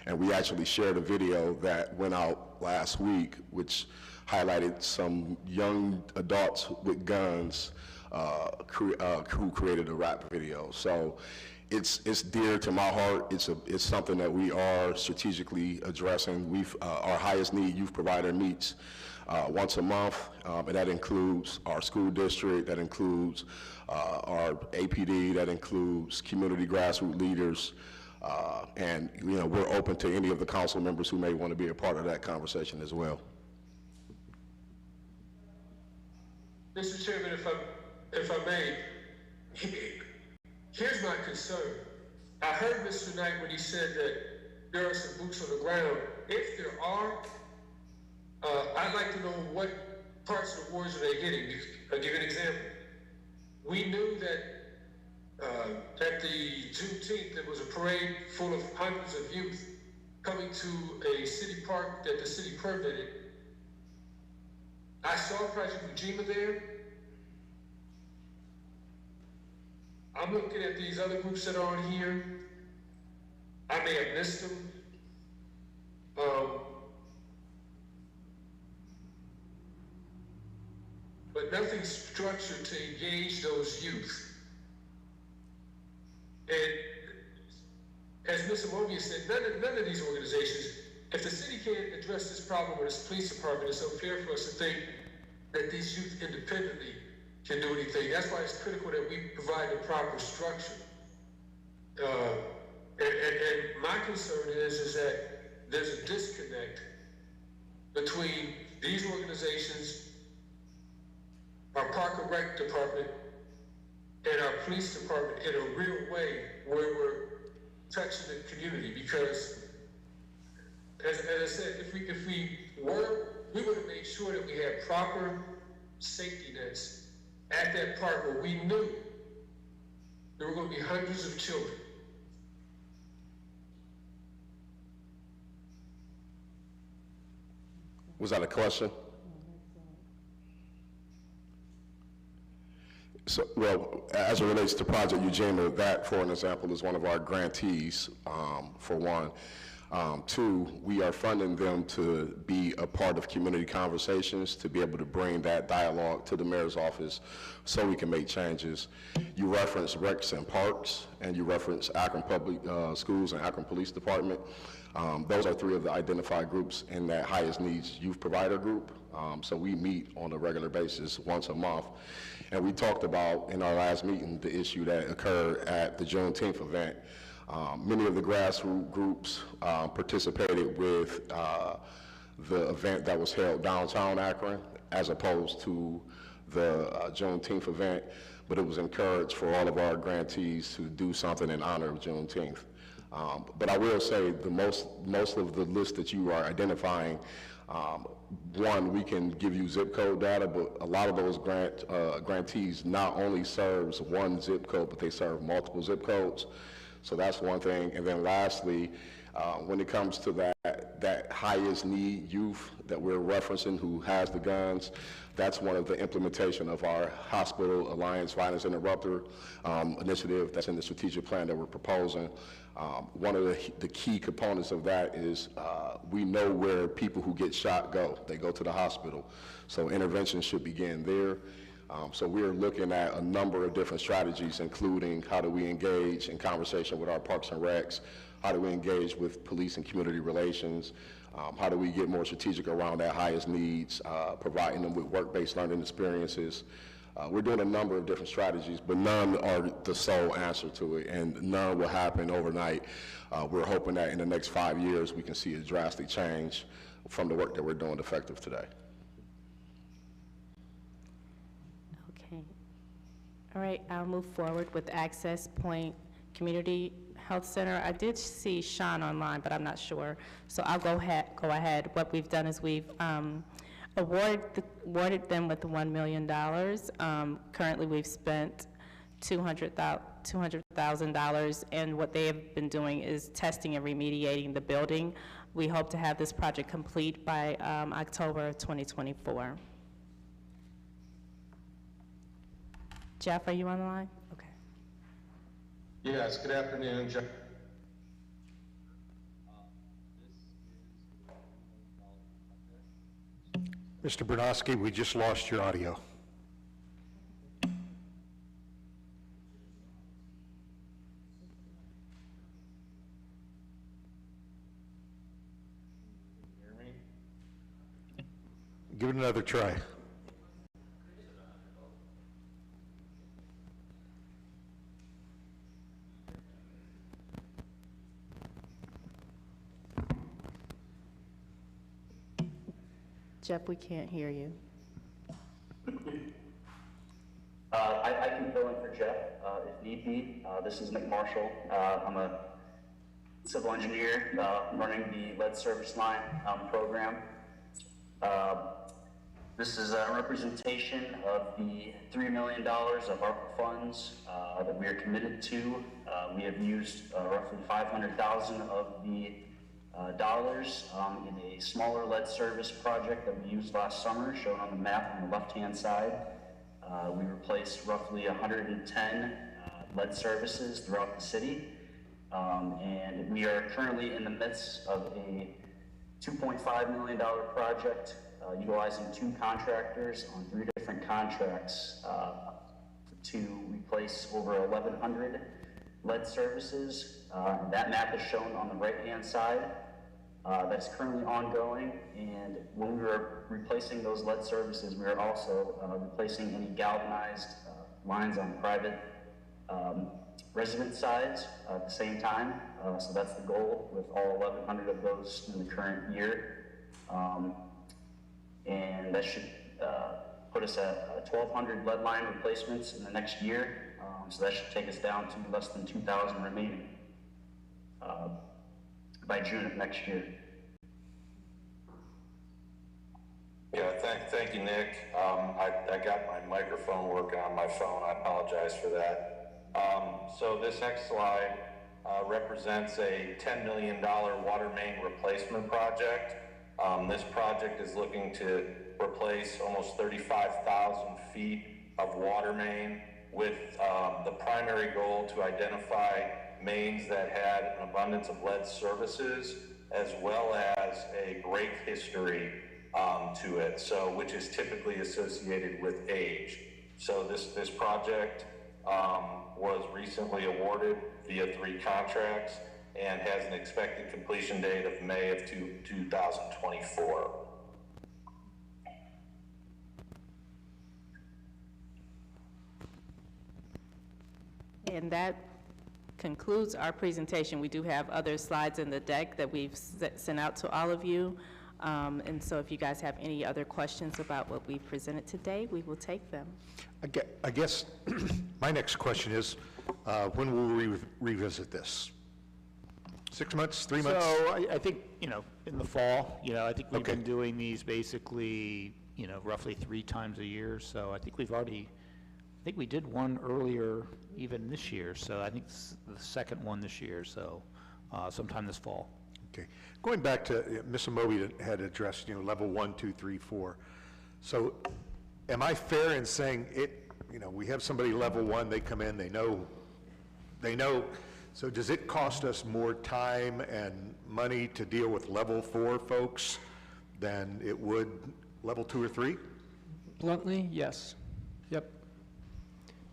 And we actually shared a video that went out last week, which highlighted some young adults with guns who created a rap video. So it's dear to my heart. It's something that we are strategically addressing. Our highest need youth provider meets once a month, and that includes our school district, that includes our APD, that includes community grassroots leaders, and we're open to any of the council members who may want to be a part of that conversation as well. Mr. Chairman, if I may, here's my concern. I heard Mr. Knight when he said that there are some boots on the ground. If there are, I'd like to know what parts of the wards are they hitting. I'll give you an example. We knew that at the Juneteenth, there was a parade full of hundreds of youth coming to a city park that the city permitted. I saw Project Ujima there. I'm looking at these other groups that are on here. I may have missed them. But nothing structured to engage those youth. And as Mr. Mobius said, none of these organizations, if the city can't address this problem with its police department, it's unfair for us to think that these youth independently can do anything. That's why it's critical that we provide the proper structure. And my concern is that there's a disconnect between these organizations, our Park and Rec department, and our police department in a real way where we're touching the community. Because, as I said, if we would have made sure that we had proper safety nets at that park where we knew there were going to be hundreds of children. Was that a question? So, well, as it relates to Project Ujima, that, for an example, is one of our grantees, for one. Two, we are funding them to be a part of community conversations, to be able to bring that dialogue to the mayor's office so we can make changes. You reference recs and parks, and you reference Akron Public Schools and Akron Police Department. Those are three of the identified groups in that highest needs youth provider group. So we meet on a regular basis once a month. And we talked about in our last meeting the issue that occurred at the Juneteenth event. Many of the grassroots groups participated with the event that was held downtown Akron as opposed to the Juneteenth event, but it was encouraged for all of our grantees to do something in honor of Juneteenth. But I will say most of the list that you are identifying, one, we can give you zip code data, but a lot of those grantees not only serves one zip code, but they serve multiple zip codes. So that's one thing. And then lastly, When it comes to that highest need youth that we're referencing who has the guns, that's one of the implementation of our Hospital Alliance Violence Interrupter initiative that's in the strategic plan that we're proposing. One of the key components of that is we know where people who get shot go. They go to the hospital. So intervention should begin there. So we're looking at a number of different strategies, including how do we engage in conversation with our parks and recs, how do we engage with police and community relations, how do we get more strategic around their highest needs, providing them with work-based learning experiences. We're doing a number of different strategies, but none are the sole answer to it, and none will happen overnight. We're hoping that in the next 5 years we can see a drastic change from the work that we're doing effective today. Okay. All right, I'll move forward with Access Point Community Health Center. I did see Sean online, but I'm not sure. So I'll go ahead. What we've done is we've awarded them with $1 million. Currently, we've spent $200,000, and what they have been doing is testing and remediating the building. We hope to have this project complete by October of 2024. Jeff, are you on the line? Okay. Yes, good afternoon, Jeff. Mr. Bernowski, we just lost your audio. Give it another try. Jeff, we can't hear you. I can fill in for Jeff if need be. This is Nick Marshall. I'm a civil engineer running the lead service line program. This is a representation of the $3 million of ARPA funds that we are committed to. We have used roughly $500,000 of the dollars in a smaller lead service project that we used last summer, shown on the map on the left-hand side. We replaced roughly 110 lead services throughout the city, and we are currently in the midst of a $2.5 million project utilizing 2 contractors on 3 different contracts to replace over 1,100 lead services. That map is shown on the right-hand side. That's currently ongoing, and when we were replacing those lead services, we are also replacing any galvanized lines on private resident sides at the same time. So that's the goal with all 1,100 of those in the current year. And that should put us at 1,200 lead line replacements in the next year. So that should take us down to less than 2,000 remaining by June of next year. Yeah, thank you, Nick. I got my microphone working on my phone. I apologize for that. So this next slide represents a $10 million water main replacement project. This project is looking to replace almost 35,000 feet of water main with the primary goal to identify mains that had an abundance of lead services as well as a break history to it, so which is typically associated with age. So this project was recently awarded via 3 contracts and has an expected completion date of May of 2024. And that concludes our presentation. We do have other slides in the deck that we've sent out to all of you. And so if you guys have any other questions about what we presented today, we will take them. I guess my next question is, when will we revisit this? 6 months, 3 months? So I think, in the fall, I think we've been doing these basically, roughly 3 times a year. So I think we did one earlier even this year. So I think it's the second one this year. So sometime this fall. Okay. Going back to, Ms. Amobi had addressed, level 1, 2, 3, 4. So am I fair in saying we have somebody level 1, they come in, they know, so does it cost us more time and money to deal with level 4 folks than it would level 2 or 3? Bluntly, yes. Yep.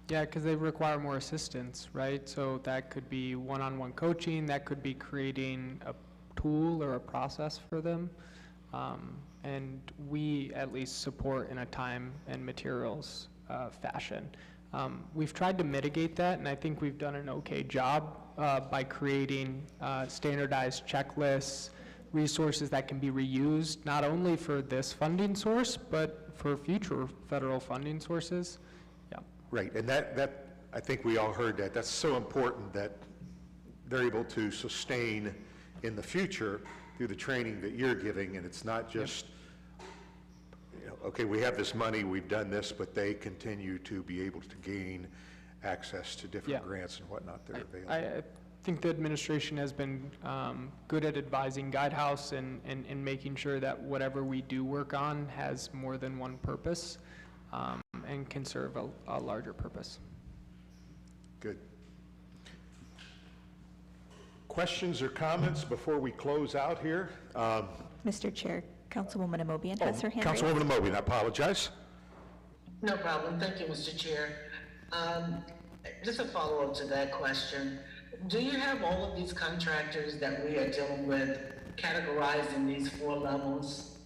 Yeah, because they require more assistance, right? So that could be one-on-one coaching, that could be creating a tool or a process for them. And we at least support in a time and materials fashion. We've tried to mitigate that, and I think we've done an okay job by creating standardized checklists, resources that can be reused, not only for this funding source, but for future federal funding sources. Yeah. Right, and that I think we all heard that. That's so important that they're able to sustain in the future through the training that you're giving, and it's not just, okay, we have this money, we've done this, but they continue to be able to gain access to different grants and whatnot that are available. I think the administration has been good at advising Guidehouse and making sure that whatever we do work on has more than one purpose and can serve a larger purpose. Good. Questions or comments before we close out here? Mr. Chair, Councilwoman Amobian has her hand raised. Councilwoman Amobian, I apologize. No problem. Thank you, Mr. Chair. Just a follow-up to that question. Do you have all of these contractors that we are dealing with categorized in these 4 levels?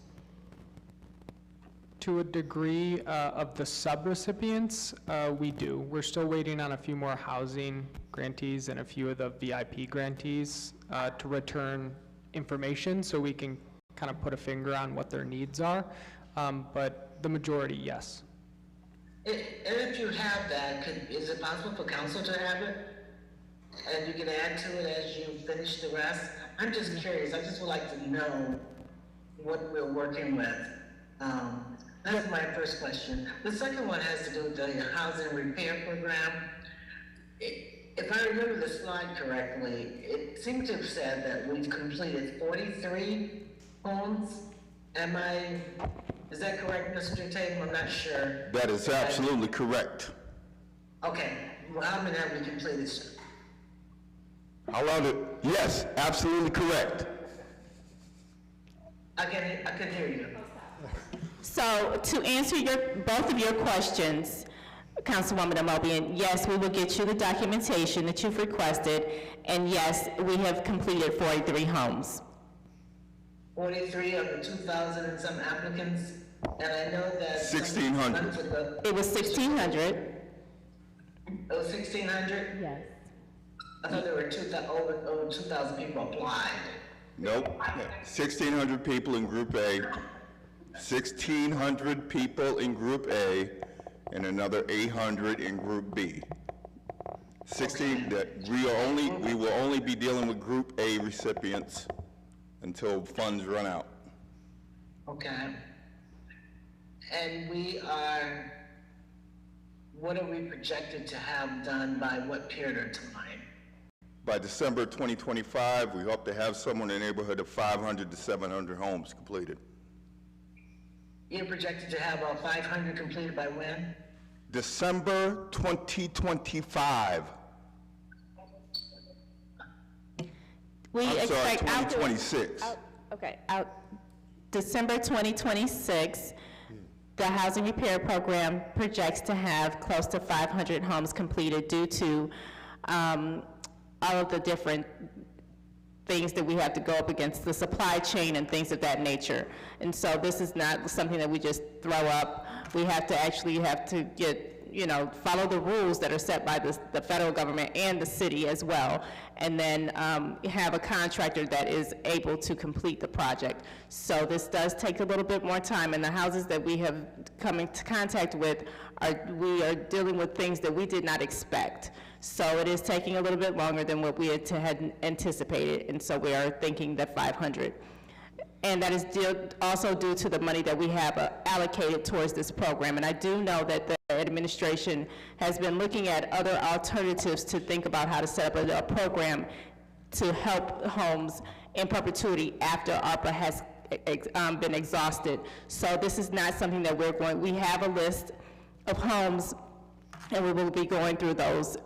To a degree of the subrecipients, we do. We're still waiting on a few more housing grantees and a few of the VIP grantees to return information so we can kind of put a finger on what their needs are. But the majority, yes. If you have that, is it possible for council to have it? And you can add to it as you finish the rest? I'm just curious. I just would like to know what we're working with. That's my first question. The second one has to do with the housing repair program. If I remember the slide correctly, it seemed to have said that we've completed 43 homes. Is that correct, Mr. Tatum? I'm not sure. That is absolutely correct. Okay, well, how many have we completed, sir? How long yes, absolutely correct. I can hear you. So to answer both of your questions, Councilwoman Amobian, yes, we will get you the documentation that you've requested, and yes, we have completed 43 homes. 43 of the 2,000 and some applicants, and I know that 1,600. It was 1,600. It was 1,600? Yes. I thought there were over 2,000 people applied. Nope. 1,600 people in Group A, 1,600 people in Group A, and another 800 in Group B. 16. That we will only be dealing with Group A recipients until funds run out. Okay. And what are we projected to have done by what period of time? By December 2025, we hope to have somewhere in the neighborhood of 500 to 700 homes completed. You're projected to have about 500 completed by when? December 2025. I'm sorry, 2026. December 2026, the housing repair program projects to have close to 500 homes completed due to all of the different things that we have to go up against, the supply chain and things of that nature. And so this is not something that we just throw up. We have to get, follow the rules that are set by the federal government and the city as well, and then have a contractor that is able to complete the project. So this does take a little bit more time, and the houses that we have come into contact with, we are dealing with things that we did not expect. So it is taking a little bit longer than what we had anticipated, and so we are thinking that 500. And that is also due to the money that we have allocated towards this program. And I do know that the administration has been looking at other alternatives to think about how to set up a program to help homes in perpetuity after ARPA has been exhausted. So this is not something that we have a list of homes, and we will be going through those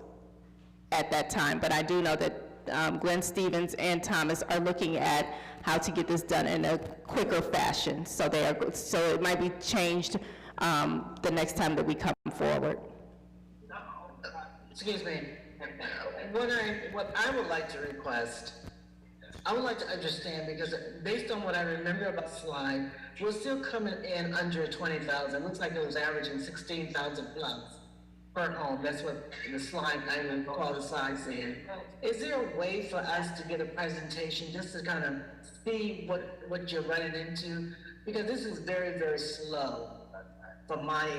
at that time. But I do know that Glenn Stevens and Thomas are looking at how to get this done in a quicker fashion. So it might be changed the next time that we come forward. Excuse me. What I would like to request, I would like to understand, because based on what I remember about slide, we're still coming in under 20,000. Looks like it was averaging 16,000 plus per home. That's what the slide, I would call the slide saying. Is there a way for us to get a presentation just to kind of see what you're running into? Because this is very, very slow for my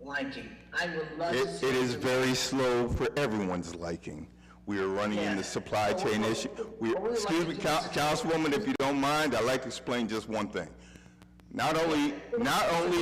liking. I would love to see It is very slow for everyone's liking. We are running into supply chain issue. Excuse me, Councilwoman, if you don't mind, I'd like to explain just one thing. Not only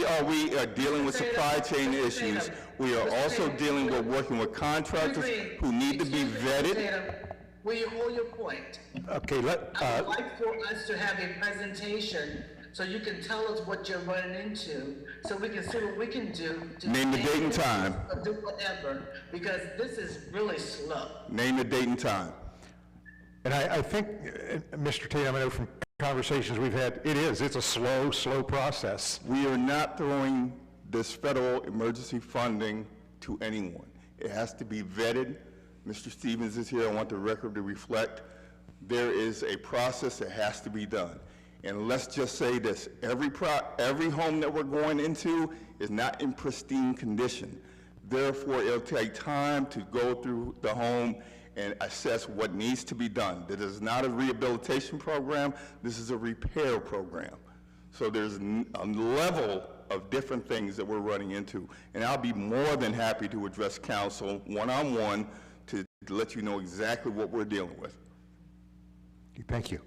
are we dealing with supply chain issues, we are also dealing with working with contractors who need to be vetted. Will you hold your point? Okay, I would like for us to have a presentation so you can tell us what you're running into, so we can see what we can do. Name the date and time. Or do whatever, because this is really slow. Name the date and time. And I think, Mr. Tatum, I know from conversations we've had, it's a slow process. We are not throwing this federal emergency funding to anyone. It has to be vetted. Mr. Stevens is here. I want the record to reflect. There is a process that has to be done. And let's just say this, every home that we're going into is not in pristine condition. Therefore, it'll take time to go through the home and assess what needs to be done. This is not a rehabilitation program, this is a repair program. So there's a level of different things that we're running into. And I'll be more than happy to address council one-on-one to let you know exactly what we're dealing with. Thank you.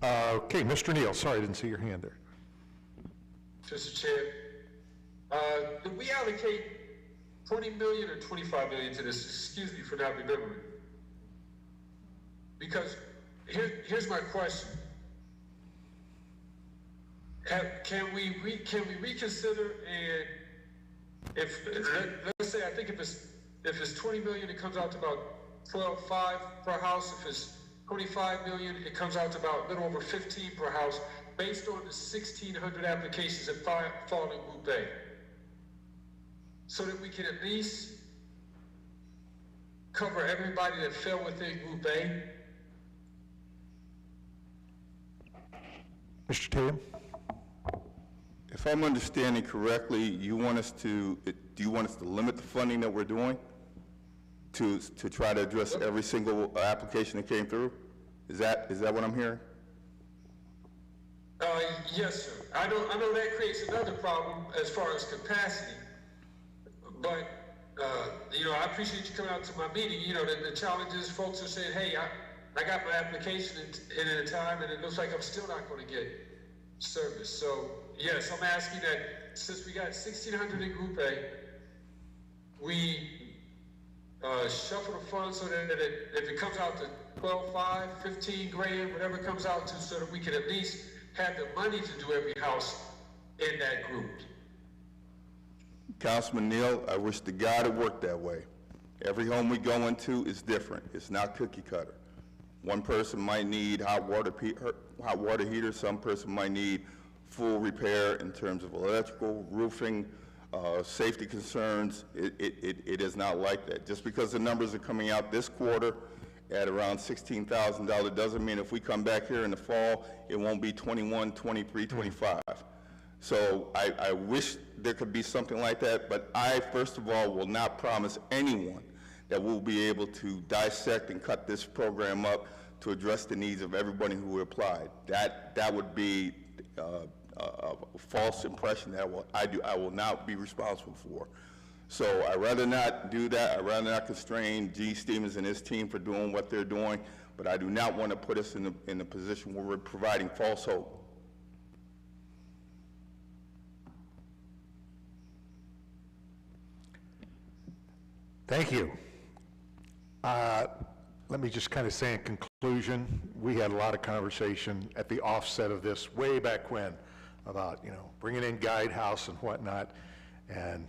Okay, Mr. Neal, sorry, I didn't see your hand there. Mr. Chair, did we allocate 20 million or 25 million to this? Excuse me for not remembering. Because here's my question. Can we reconsider, and let's say, I think if it's 20 million, it comes out to about 12.5 per house. If it's 25 million, it comes out to about a little over 15 per house, based on the 1,600 applications that fall in Group A. So that we can at least cover everybody that fell within Group A. Mr. Tatum? If I'm understanding correctly, do you want us to limit the funding that we're doing to try to address every single application that came through? Is that what I'm hearing? Yes, sir. I know that creates another problem as far as capacity. But, I appreciate you coming out to my meeting. The challenge is folks are saying, hey, I got my application in at a time, and it looks like I'm still not going to get service. So, yes, I'm asking that since we got 1,600 in Group A, we shuffle the funds so that if it comes out to 12.5, 15 grand, whatever it comes out to, so that we can at least have the money to do every house in that group. Councilman Neal, I wish to God it worked that way. Every home we go into is different. It's not cookie cutter. One person might need hot water heater, some person might need full repair in terms of electrical, roofing, safety concerns. It is not like that. Just because the numbers are coming out this quarter at around $16,000 doesn't mean if we come back here in the fall, it won't be 21, 23, 25. So I wish there could be something like that, but I, first of all, will not promise anyone that we'll be able to dissect and cut this program up to address the needs of everybody who applied. That would be a false impression that I will not be responsible for. So I'd rather not do that. I'd rather not constrain G. Stevens and his team for doing what they're doing, but I do not want to put us in a position where we're providing false hope. Thank you. Let me just kind of say in conclusion, we had a lot of conversation at the offset of this way back when about, bringing in Guidehouse and whatnot. And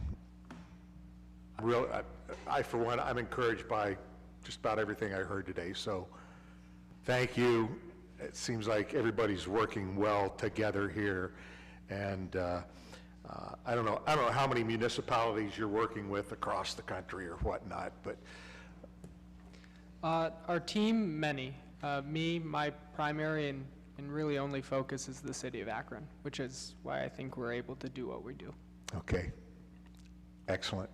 I for one, I'm encouraged by just about everything I heard today. So thank you. It seems like everybody's working well together here. And I don't know how many municipalities you're working with across the country or whatnot, but Our team, many. Me, my primary and really only focus is the city of Akron, which is why I think we're able to do what we do. okay. Excellent.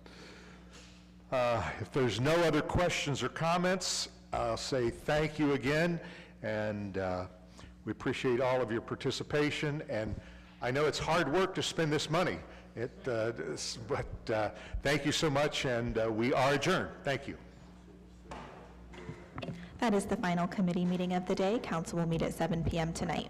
If there's no other questions or comments, I'll say thank you again, and we appreciate all of your participation, and I know it's hard work to spend this money, but thank you so much, and we are adjourned. Thank you. That is the final committee meeting of the day. Council will meet at 7 p.m. tonight.